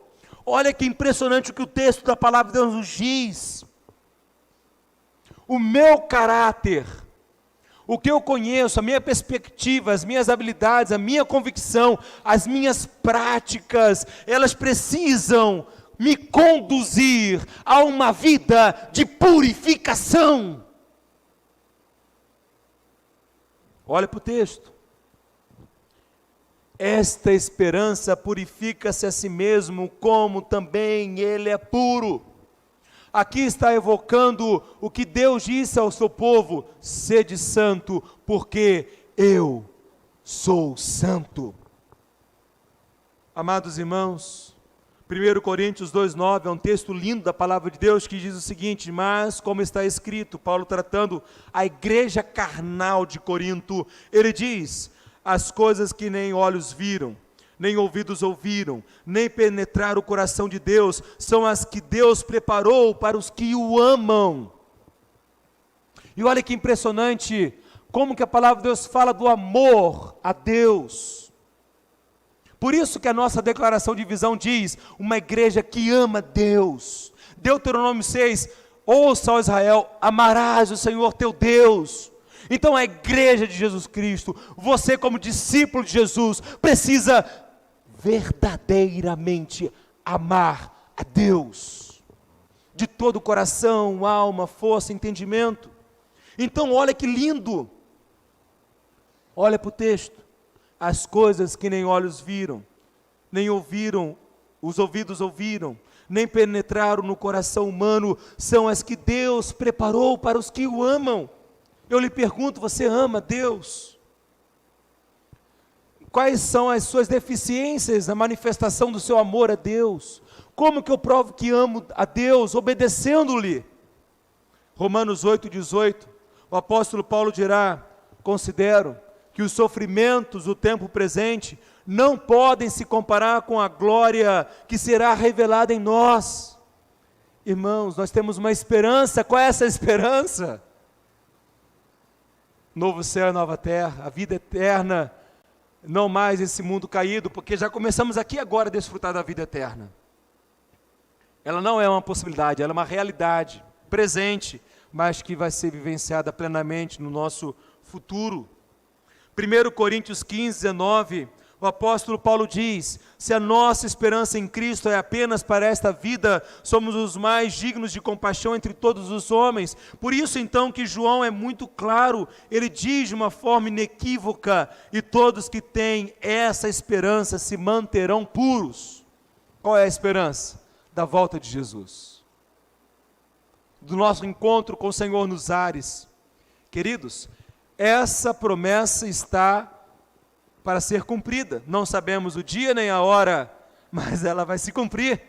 Olha que impressionante o que o texto da palavra de Deus nos diz. O meu caráter, o que eu conheço, a minha perspectiva, as minhas habilidades, a minha convicção, as minhas práticas, elas precisam me conduzir a uma vida de purificação. Olha para o texto. Esta esperança purifica-se a si mesmo, como também Ele é puro. Aqui está evocando o que Deus disse ao seu povo: sede santo, porque eu sou santo. Amados irmãos, 1 Coríntios 2,9 é um texto lindo da palavra de Deus que diz o seguinte: mas como está escrito, Paulo tratando a igreja carnal de Corinto, ele diz: as coisas que nem olhos viram, nem ouvidos ouviram, nem penetraram o coração de Deus, são as que Deus preparou para os que o amam. E olha que impressionante, como que a palavra de Deus fala do amor a Deus. Por isso que a nossa declaração de visão diz, uma igreja que ama Deus. Deuteronômio 6, ouça, ó Israel, amarás o Senhor teu Deus. Então a igreja de Jesus Cristo, você como discípulo de Jesus, precisa verdadeiramente amar a Deus, de todo o coração, alma, força, entendimento. Então olha que lindo, olha para o texto, as coisas que nem olhos viram, nem ouviram, os ouvidos ouviram, nem penetraram no coração humano, são as que Deus preparou para os que o amam. Eu lhe pergunto, você ama Deus? Quais são as suas deficiências na manifestação do seu amor a Deus? Como que eu provo que amo a Deus? Obedecendo-lhe. Romanos 8,18, o apóstolo Paulo dirá: considero que os sofrimentos do tempo presente não podem se comparar com a glória que será revelada em nós. Irmãos, nós temos uma esperança. Qual é essa esperança? Novo céu e nova terra, a vida eterna, não mais esse mundo caído, porque já começamos aqui agora a desfrutar da vida eterna. Ela não é uma possibilidade, ela é uma realidade presente, mas que vai ser vivenciada plenamente no nosso futuro. 1 Coríntios 15, 19, o apóstolo Paulo diz: se a nossa esperança em Cristo é apenas para esta vida, somos os mais dignos de compaixão entre todos os homens. Por isso então que João é muito claro, ele diz de uma forma inequívoca: e todos que têm essa esperança se manterão puros. Qual é a esperança? Da volta de Jesus, do nosso encontro com o Senhor nos ares. Queridos, essa promessa está para ser cumprida. Não sabemos o dia nem a hora, mas ela vai se cumprir.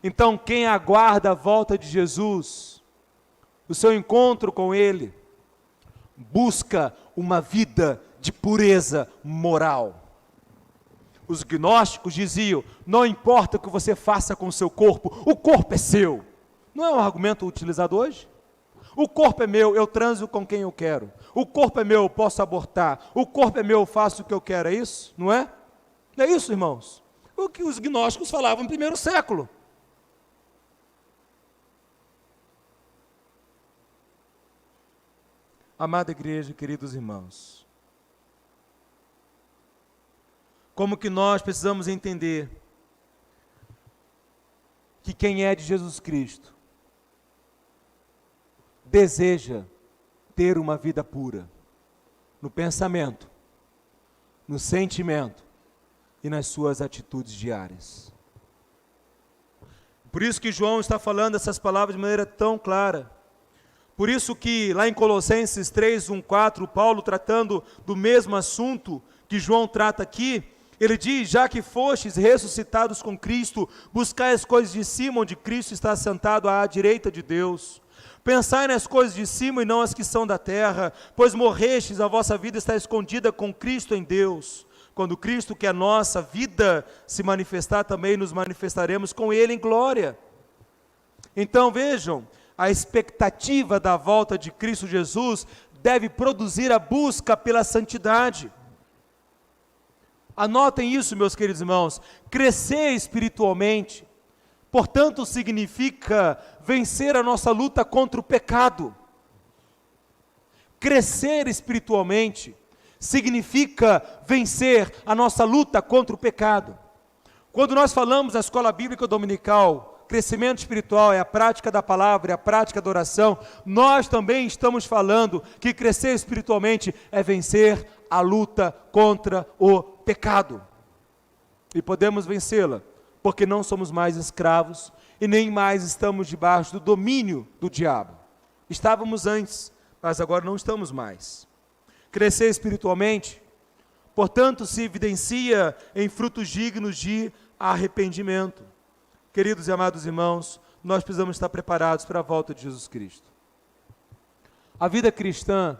Então, quem aguarda a volta de Jesus, o seu encontro com Ele, busca uma vida de pureza moral. Os gnósticos diziam: não importa o que você faça com o seu corpo, o corpo é seu. Não é um argumento utilizado hoje? O corpo é meu, eu transo com quem eu quero. O corpo é meu, eu posso abortar. O corpo é meu, eu faço o que eu quero. É isso? Não é? Não é isso, irmãos? O que os gnósticos falavam no primeiro século. Amada igreja, queridos irmãos, como que nós precisamos entender que quem é de Jesus Cristo deseja ter uma vida pura, no pensamento, no sentimento e nas suas atitudes diárias. Por isso que João está falando essas palavras de maneira tão clara. Por isso que lá em Colossenses 3, 1, 4, Paulo tratando do mesmo assunto que João trata aqui, ele diz: já que fostes ressuscitados com Cristo, buscai as coisas de cima, onde Cristo está sentado à direita de Deus. Pensai nas coisas de cima e não as que são da terra, pois morrestes, a vossa vida está escondida com Cristo em Deus. Quando Cristo, que é a nossa vida, se manifestar, também nos manifestaremos com Ele em glória. Então vejam, a expectativa da volta de Cristo Jesus deve produzir a busca pela santidade. Anotem isso, meus queridos irmãos: crescer espiritualmente, portanto, significa vencer a nossa luta contra o pecado. Crescer espiritualmente significa vencer a nossa luta contra o pecado. Quando nós falamos na escola bíblica dominical, crescimento espiritual é a prática da palavra, é a prática da oração, nós também estamos falando que crescer espiritualmente é vencer a luta contra o pecado. E podemos vencê-la porque não somos mais escravos e nem mais estamos debaixo do domínio do diabo. Estávamos antes, mas agora não estamos mais. Crescer espiritualmente, portanto, se evidencia em frutos dignos de arrependimento. Queridos e amados irmãos, nós precisamos estar preparados para a volta de Jesus Cristo. A vida cristã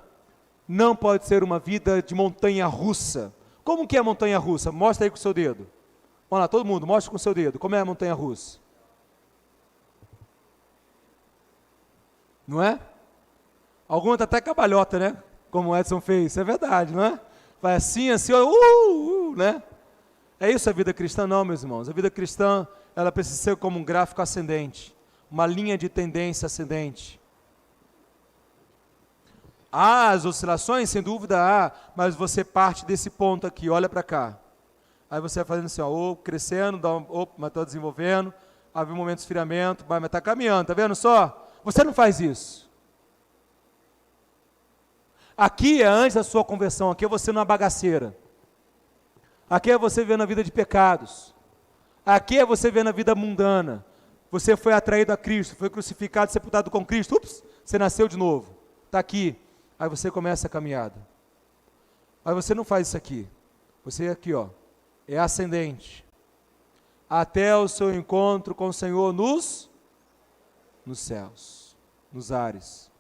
não pode ser uma vida de montanha-russa. Como que é a montanha-russa? Mostra aí com o seu dedo. Vamos lá, todo mundo, mostra com o seu dedo. Como é a montanha-russa? Não é? Alguma está até cabalhota, né? Como o Edson fez. Isso é verdade, não é? Vai assim, assim, né? É isso a vida cristã? Não, meus irmãos. A vida cristã, ela precisa ser como um gráfico ascendente. Uma linha de tendência ascendente. Há as oscilações, sem dúvida há, mas você parte desse ponto aqui, olha para cá. Aí você vai fazendo assim, ó, crescendo, mas está desenvolvendo, havia um momento de esfriamento, mas está caminhando, está vendo só? Você não faz isso. Aqui é antes da sua conversão, aqui é você numa bagaceira. Aqui é você vivendo a vida de pecados. Aqui é você vivendo a vida mundana. Você foi atraído a Cristo, foi crucificado, sepultado com Cristo, você nasceu de novo. Está aqui. Aí você começa a caminhada. Aí você não faz isso aqui. Você aqui, ó, é ascendente. Até o seu encontro com o Senhor nos céus, nos ares.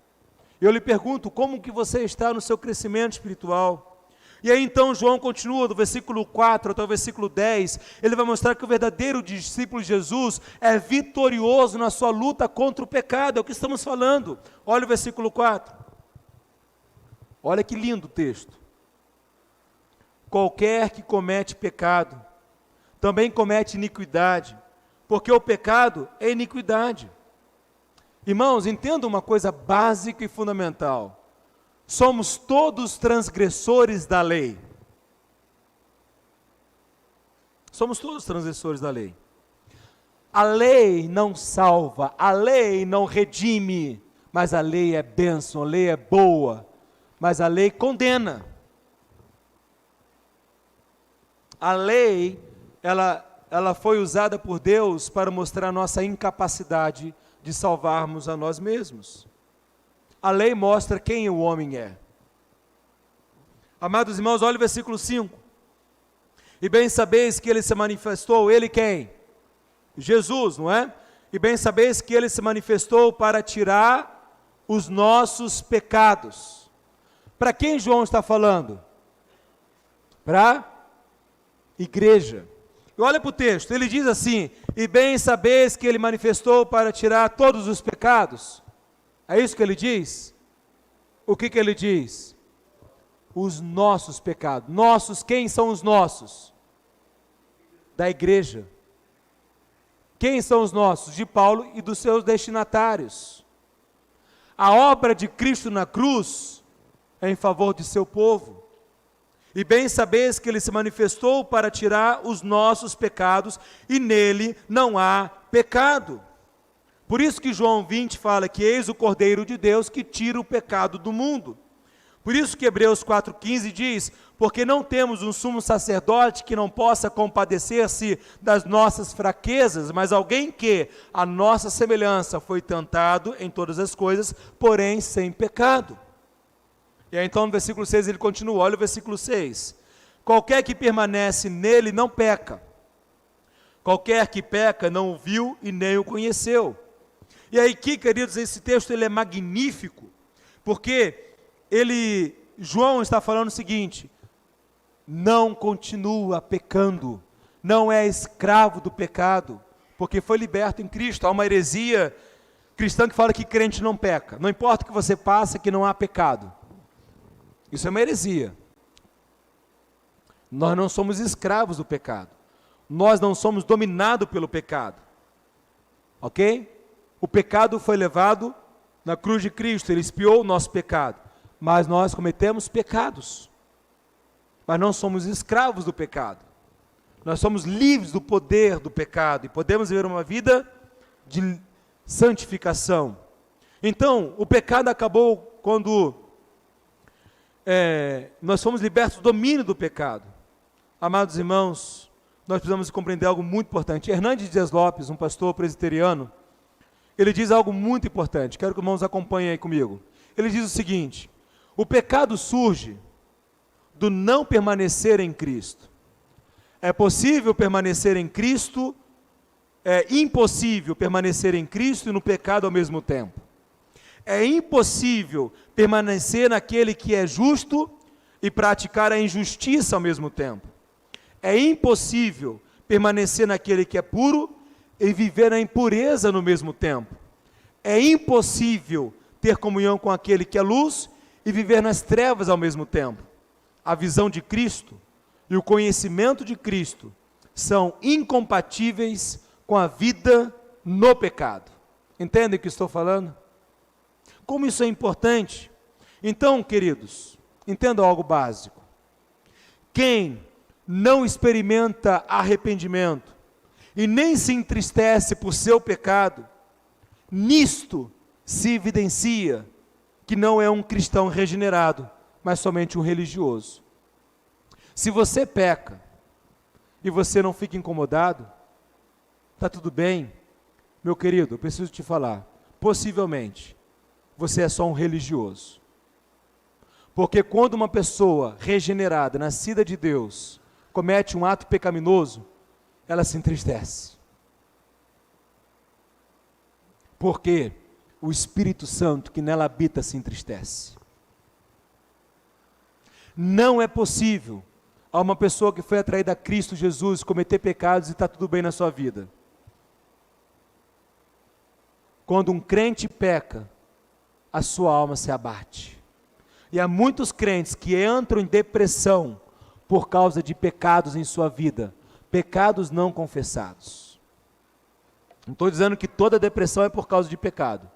Eu lhe pergunto, como que você está no seu crescimento espiritual? E aí então João continua, do versículo 4 até o versículo 10, ele vai mostrar que o verdadeiro discípulo de Jesus é vitorioso na sua luta contra o pecado, é o que estamos falando. Olha o versículo 4. Olha que lindo o texto. Qualquer que comete pecado, também comete iniquidade, porque o pecado é iniquidade. Irmãos, entenda uma coisa básica e fundamental. Somos todos transgressores da lei. Somos todos transgressores da lei. A lei não salva, a lei não redime, mas a lei é bênção, a lei é boa, mas a lei condena. A lei, ela foi usada por Deus para mostrar a nossa incapacidade de salvarmos a nós mesmos. A lei mostra quem o homem é. Amados irmãos, olha o versículo 5. E bem sabeis que ele se manifestou, ele quem? Jesus, não é? E bem sabeis que ele se manifestou para tirar os nossos pecados. Para quem João está falando? Para a igreja. E olha para o texto, ele diz assim: e bem sabeis que ele manifestou para tirar todos os pecados. É isso que ele diz? O que ele diz? Os nossos pecados. Nossos, quem são os nossos? Da igreja. Quem são os nossos? De Paulo e dos seus destinatários. A obra de Cristo na cruz é em favor de seu povo. E bem sabeis que ele se manifestou para tirar os nossos pecados, e nele não há pecado. Por isso que João 20 fala que eis o Cordeiro de Deus que tira o pecado do mundo. Por isso que Hebreus 4,15 diz: porque não temos um sumo sacerdote que não possa compadecer-se das nossas fraquezas, mas alguém que, à nossa semelhança, foi tentado em todas as coisas, porém sem pecado. E aí então no versículo 6 ele continua, olha o versículo 6. Qualquer que permanece nele não peca. Qualquer que peca não o viu e nem o conheceu. E aí aqui, queridos, esse texto ele é magnífico, porque João está falando o seguinte: não continua pecando, não é escravo do pecado, porque foi liberto em Cristo. Há uma heresia cristã que fala que crente não peca, não importa o que você passa, que não há pecado. Isso é uma heresia. Nós não somos escravos do pecado, nós não somos dominados pelo pecado, ok? O pecado foi levado na cruz de Cristo, ele expiou o nosso pecado, mas nós cometemos pecados, mas não somos escravos do pecado, nós somos livres do poder do pecado, e podemos viver uma vida de santificação. Então, o pecado acabou quando nós fomos libertos do domínio do pecado. Amados irmãos, nós precisamos compreender algo muito importante. Hernandes Dias Lopes, um pastor presbiteriano, ele diz algo muito importante, quero que os irmãos acompanhem aí comigo. Ele diz o seguinte: o pecado surge do não permanecer em Cristo. É possível permanecer em Cristo, é impossível permanecer em Cristo e no pecado ao mesmo tempo. É impossível permanecer naquele que é justo e praticar a injustiça ao mesmo tempo. É impossível permanecer naquele que é puro e viver a impureza no mesmo tempo. É impossível ter comunhão com aquele que é luz e viver nas trevas ao mesmo tempo. A visão de Cristo e o conhecimento de Cristo são incompatíveis com a vida no pecado. Entendem o que estou falando? Como isso é importante? Então, queridos, entendam algo básico. Quem não experimenta arrependimento e nem se entristece por seu pecado, nisto se evidencia que não é um cristão regenerado, mas somente um religioso. Se você peca e você não fica incomodado, está tudo bem, meu querido, eu preciso te falar, possivelmente você é só um religioso. Porque quando uma pessoa regenerada, nascida de Deus, comete um ato pecaminoso, ela se entristece. Porque o Espírito Santo que nela habita se entristece. Não é possível a uma pessoa que foi atraída a Cristo Jesus cometer pecados e está tudo bem na sua vida. Quando um crente peca, a sua alma se abate. E há muitos crentes que entram em depressão por causa de pecados em sua vida, pecados não confessados. Não estou dizendo que toda depressão é por causa de pecado,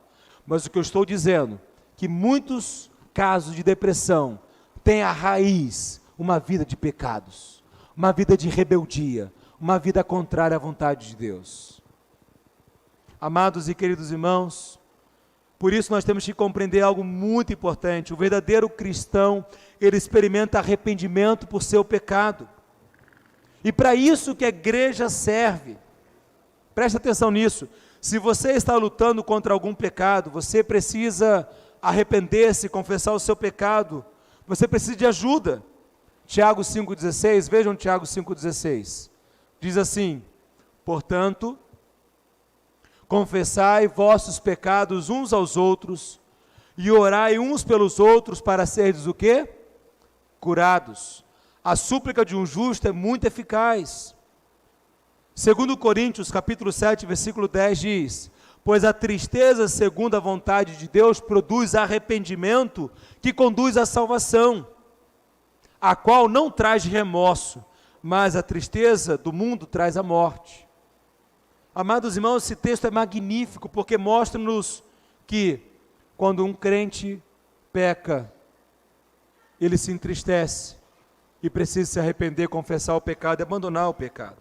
mas o que eu estou dizendo, que muitos casos de depressão têm a raiz uma vida de pecados, uma vida de rebeldia, uma vida contrária à vontade de Deus. Amados e queridos irmãos, por isso nós temos que compreender algo muito importante. O verdadeiro cristão, ele experimenta arrependimento por seu pecado. E para isso que a igreja serve. Preste atenção nisso. Se você está lutando contra algum pecado, você precisa arrepender-se, confessar o seu pecado. Você precisa de ajuda. Tiago 5,16, vejam Tiago 5,16. Diz assim: portanto, confessai vossos pecados uns aos outros e orai uns pelos outros para seres o quê? Curados. A súplica de um justo é muito eficaz. 2 Coríntios, capítulo 7, versículo 10 diz: pois a tristeza segundo a vontade de Deus produz arrependimento que conduz à salvação, a qual não traz remorso, mas a tristeza do mundo traz a morte. Amados irmãos, esse texto é magnífico, porque mostra-nos que, quando um crente peca, ele se entristece, e precisa se arrepender, confessar o pecado e abandonar o pecado.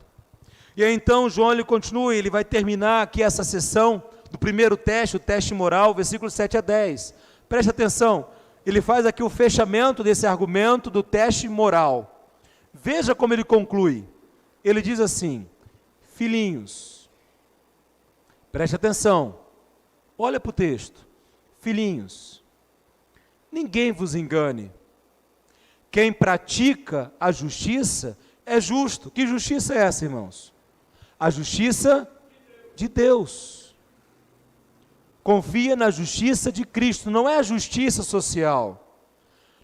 E aí então, João ele continua, ele vai terminar aqui essa sessão do primeiro teste, o teste moral, versículos 7 a 10. Preste atenção, ele faz aqui o fechamento desse argumento do teste moral. Veja como ele conclui. Ele diz assim: filhinhos, preste atenção, olha para o texto. Filhinhos, ninguém vos engane. Quem pratica a justiça é justo. Que justiça é essa, irmãos? A justiça de Deus. Confia na justiça de Cristo. Não é a justiça social.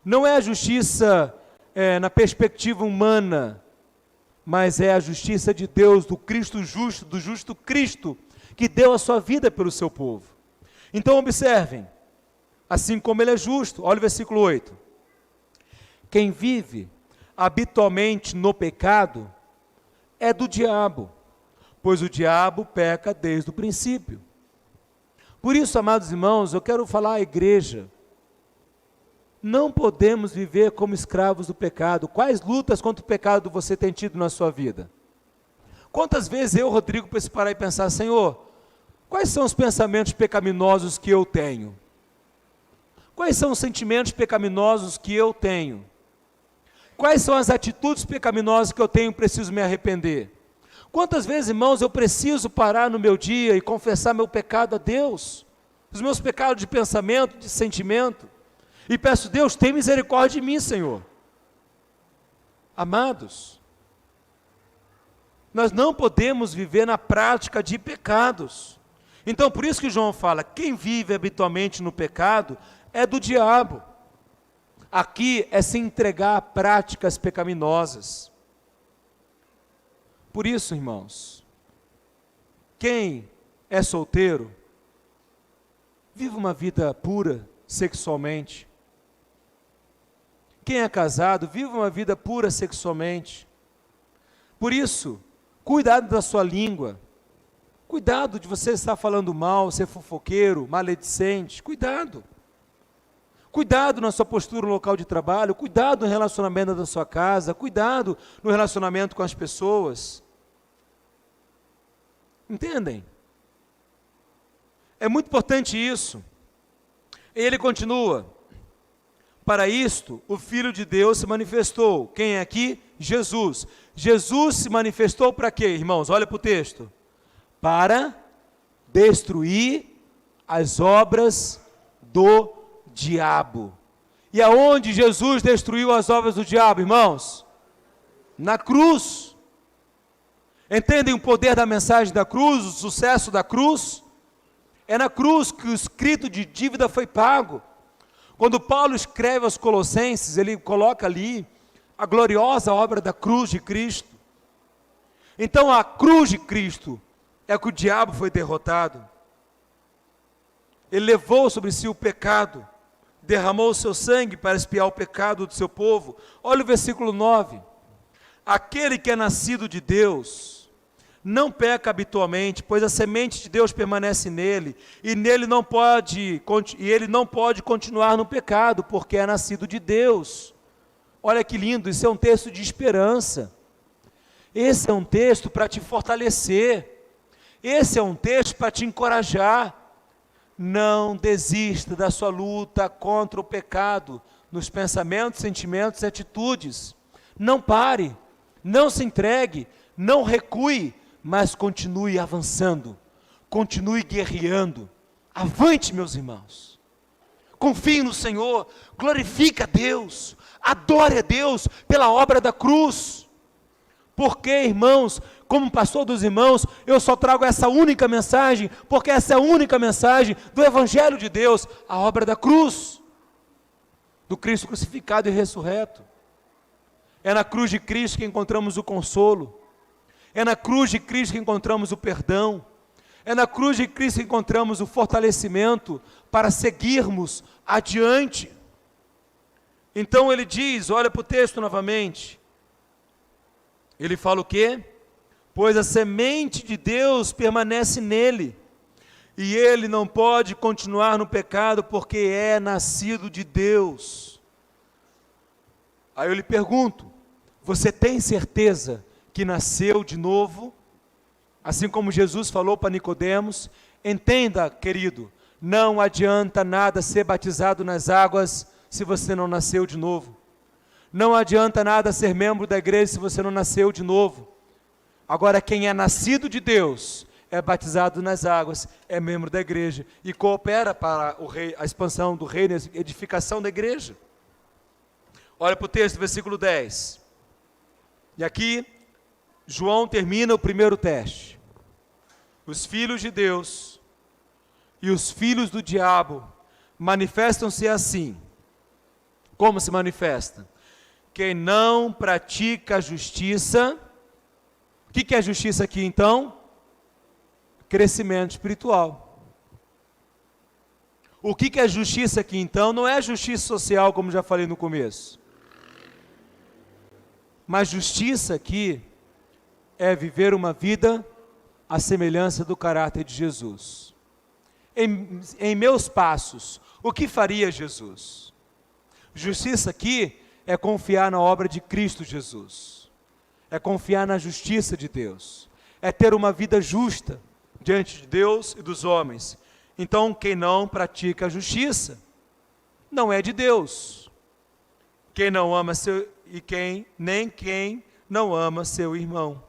Não é a justiça na perspectiva humana, mas é a justiça de Deus, do Cristo justo, do justo Cristo, que deu a sua vida pelo seu povo. Então observem, assim como ele é justo. Olha o versículo 8. Quem vive habitualmente no pecado é do diabo, pois o diabo peca desde o princípio. Por isso, amados irmãos, eu quero falar à igreja, não podemos viver como escravos do pecado. Quais lutas contra o pecado você tem tido na sua vida? Quantas vezes eu, Rodrigo, preciso parar e pensar: Senhor, quais são os pensamentos pecaminosos que eu tenho? Quais são os sentimentos pecaminosos que eu tenho? Quais são as atitudes pecaminosas que eu tenho e preciso me arrepender? Quantas vezes, irmãos, eu preciso parar no meu dia e confessar meu pecado a Deus? Os meus pecados de pensamento, de sentimento. E peço: Deus, tem misericórdia de mim, Senhor. Amados, nós não podemos viver na prática de pecados. Então, por isso que João fala: quem vive habitualmente no pecado é do diabo. Aqui é se entregar a práticas pecaminosas. Por isso, irmãos, quem é solteiro, viva uma vida pura sexualmente. Quem é casado, viva uma vida pura sexualmente. Por isso, cuidado da sua língua. Cuidado de você estar falando mal, ser fofoqueiro, maledicente. Cuidado. Cuidado na sua postura no local de trabalho, cuidado no relacionamento da sua casa, cuidado no relacionamento com as pessoas. Entendem? É muito importante isso. Ele continua: para isto o Filho de Deus se manifestou. Quem é aqui? Jesus. Jesus se manifestou para quê, irmãos? Olha para o texto. Para destruir as obras do diabo. E aonde Jesus destruiu as obras do diabo, irmãos? Na cruz. Entendem o poder da mensagem da cruz, o sucesso da cruz? É na cruz que o escrito de dívida foi pago. Quando Paulo escreve aos Colossenses, ele coloca ali a gloriosa obra da cruz de Cristo. Então a cruz de Cristo é que o diabo foi derrotado. Ele levou sobre si o pecado, derramou o seu sangue para expiar o pecado do seu povo. Olha o versículo 9. Aquele que é nascido de Deus não peca habitualmente, pois a semente de Deus permanece nele, e ele não pode continuar no pecado, porque é nascido de Deus. Olha que lindo, isso é um texto de esperança. Esse é um texto para te fortalecer. Esse é um texto para te encorajar. Não desista da sua luta contra o pecado, nos pensamentos, sentimentos e atitudes. Não pare, não se entregue, não recue, mas continue avançando, continue guerreando. Avante, meus irmãos. Confie no Senhor, glorifique a Deus, adore a Deus pela obra da cruz. Porque, irmãos, como pastor dos irmãos, eu só trago essa única mensagem, porque essa é a única mensagem do Evangelho de Deus, a obra da cruz, do Cristo crucificado e ressurreto. É na cruz de Cristo que encontramos o consolo, é na cruz de Cristo que encontramos o perdão, é na cruz de Cristo que encontramos o fortalecimento para seguirmos adiante. Então ele diz, olha para o texto novamente, ele fala o quê? Pois a semente de Deus permanece nele, e ele não pode continuar no pecado, porque é nascido de Deus. Aí eu lhe pergunto, você tem certeza que nasceu de novo? Assim como Jesus falou para Nicodemos, entenda, querido, não adianta nada ser batizado nas águas se você não nasceu de novo. Não adianta nada ser membro da igreja se você não nasceu de novo. Agora, quem é nascido de Deus, é batizado nas águas, é membro da igreja e coopera para a expansão do reino, a edificação da igreja. Olha para o texto, versículo 10. E aqui, João termina o primeiro teste. Os filhos de Deus e os filhos do diabo manifestam-se assim. Como se manifesta? Quem não pratica a justiça. O que é justiça aqui então? Crescimento espiritual. O que é justiça aqui então? Não é justiça social, como já falei no começo. Mas justiça aqui é viver uma vida à semelhança do caráter de Jesus. Em meus passos, o que faria Jesus? Justiça aqui é confiar na obra de Cristo Jesus. É confiar na justiça de Deus. É ter uma vida justa diante de Deus e dos homens. Então, quem não pratica a justiça, não é de Deus. Quem não ama nem quem não ama seu irmão.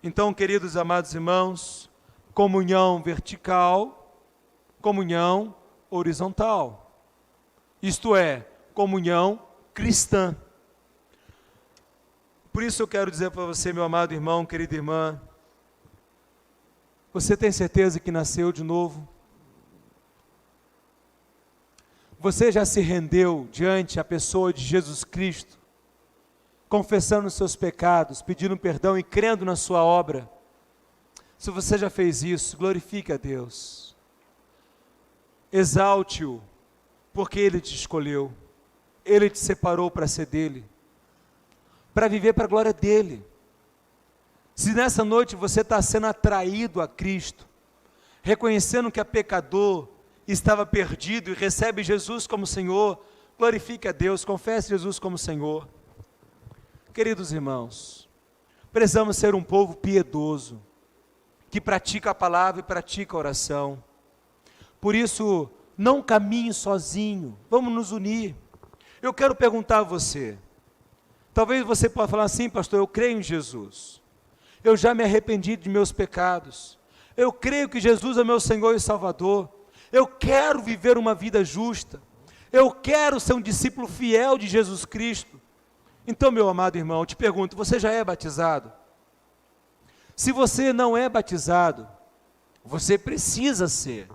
Então, queridos amados irmãos, comunhão vertical, comunhão horizontal. Isto é, comunhão cristã. Por isso eu quero dizer para você, meu amado irmão, querida irmã, você tem certeza que nasceu de novo? Você já se rendeu diante a pessoa de Jesus Cristo, confessando os seus pecados, pedindo perdão e crendo na sua obra? Se você já fez isso, glorifique a Deus. Exalte-o, porque Ele te escolheu. Ele te separou para ser dele, para viver para a glória dele. Se nessa noite você está sendo atraído a Cristo, reconhecendo que é pecador, estava perdido e recebe Jesus como Senhor, glorifique a Deus, confesse Jesus como Senhor. Queridos irmãos, precisamos ser um povo piedoso, que pratica a palavra e pratica a oração. Por isso, não caminhe sozinho, vamos nos unir. Eu quero perguntar a você, talvez você possa falar assim, pastor, eu creio em Jesus, eu já me arrependi de meus pecados, eu creio que Jesus é meu Senhor e Salvador, eu quero viver uma vida justa, eu quero ser um discípulo fiel de Jesus Cristo. Então, meu amado irmão, eu te pergunto, você já é batizado? Se você não é batizado, você precisa ser,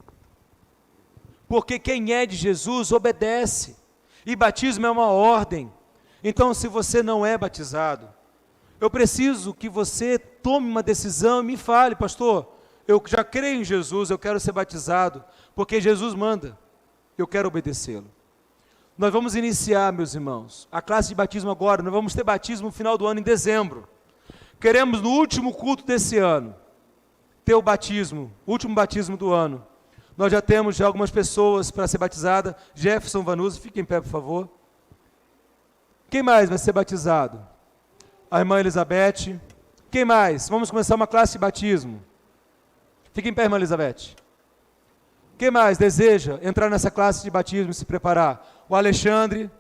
porque quem é de Jesus obedece, e batismo é uma ordem. Então, se você não é batizado, eu preciso que você tome uma decisão e me fale, pastor, eu já creio em Jesus, eu quero ser batizado, porque Jesus manda, eu quero obedecê-lo. Nós vamos iniciar, meus irmãos, a classe de batismo agora, nós vamos ter batismo no final do ano, em dezembro. Queremos, no último culto desse ano, ter o batismo, o último batismo do ano. Nós já temos algumas pessoas para ser batizada. Jefferson Vanusa, fique em pé, por favor. Quem mais vai ser batizado? A irmã Elizabeth. Quem mais? Vamos começar uma classe de batismo. Fique em pé, irmã Elizabeth. Quem mais deseja entrar nessa classe de batismo e se preparar? O Alexandre.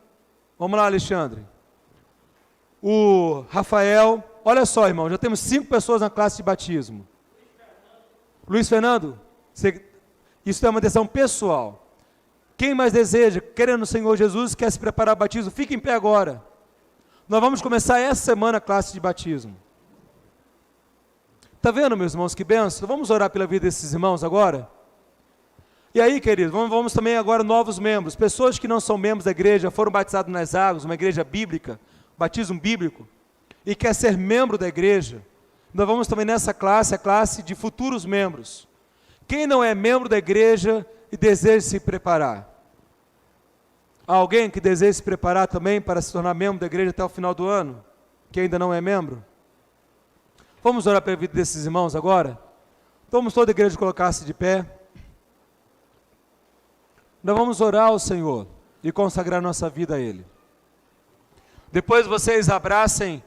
Vamos lá, Alexandre. O Rafael. Olha só, irmão, já temos 5 pessoas na classe de batismo. Luiz Fernando, isso é uma decisão pessoal. Quem mais deseja, querendo o Senhor Jesus, quer se preparar para o batismo, fique em pé agora. Nós vamos começar essa semana a classe de batismo. Está vendo, meus irmãos, que bênção? Vamos orar pela vida desses irmãos agora? E aí, queridos, vamos também agora novos membros. Pessoas que não são membros da igreja, foram batizados nas águas, uma igreja bíblica, batismo bíblico, e quer ser membro da igreja. Nós vamos também nessa classe, a classe de futuros membros. Quem não é membro da igreja e deseja se preparar? Há alguém que deseja se preparar também para se tornar membro da igreja até o final do ano? Que ainda não é membro? Vamos orar pela vida desses irmãos agora? Vamos toda a igreja colocar-se de pé. Nós vamos orar ao Senhor e consagrar nossa vida a Ele. Depois vocês abracem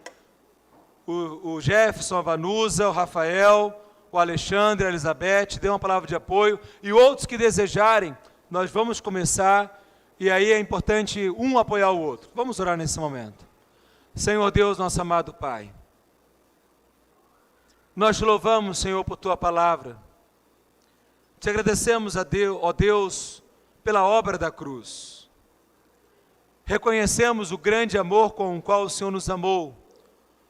o Jefferson, a Vanusa, o Rafael, o Alexandre, a Elizabeth, dê uma palavra de apoio, e outros que desejarem, nós vamos começar, e aí é importante um apoiar o outro. Vamos orar nesse momento. Senhor Deus, nosso amado Pai, nós te louvamos, Senhor, por Tua palavra. Te agradecemos, ó Deus, pela obra da cruz. Reconhecemos o grande amor com o qual o Senhor nos amou,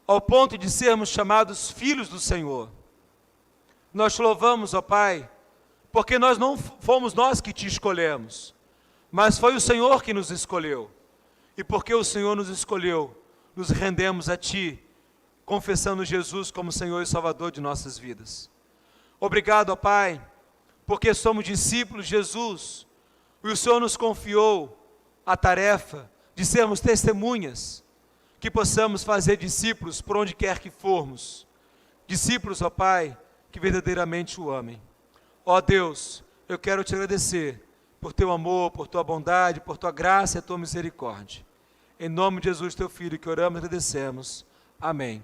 ao ponto de sermos chamados filhos do Senhor. Nós te louvamos, ó Pai, porque não fomos nós que te escolhemos, mas foi o Senhor que nos escolheu. E porque o Senhor nos escolheu, nos rendemos a Ti, confessando Jesus como Senhor e Salvador de nossas vidas. Obrigado, ó Pai, porque somos discípulos de Jesus, e o Senhor nos confiou a tarefa de sermos testemunhas, que possamos fazer discípulos por onde quer que formos. Discípulos, ó Pai, que verdadeiramente o amem. Ó Deus, eu quero te agradecer por teu amor, por tua bondade, por tua graça e a tua misericórdia. Em nome de Jesus, teu Filho, que oramos e agradecemos. Amém.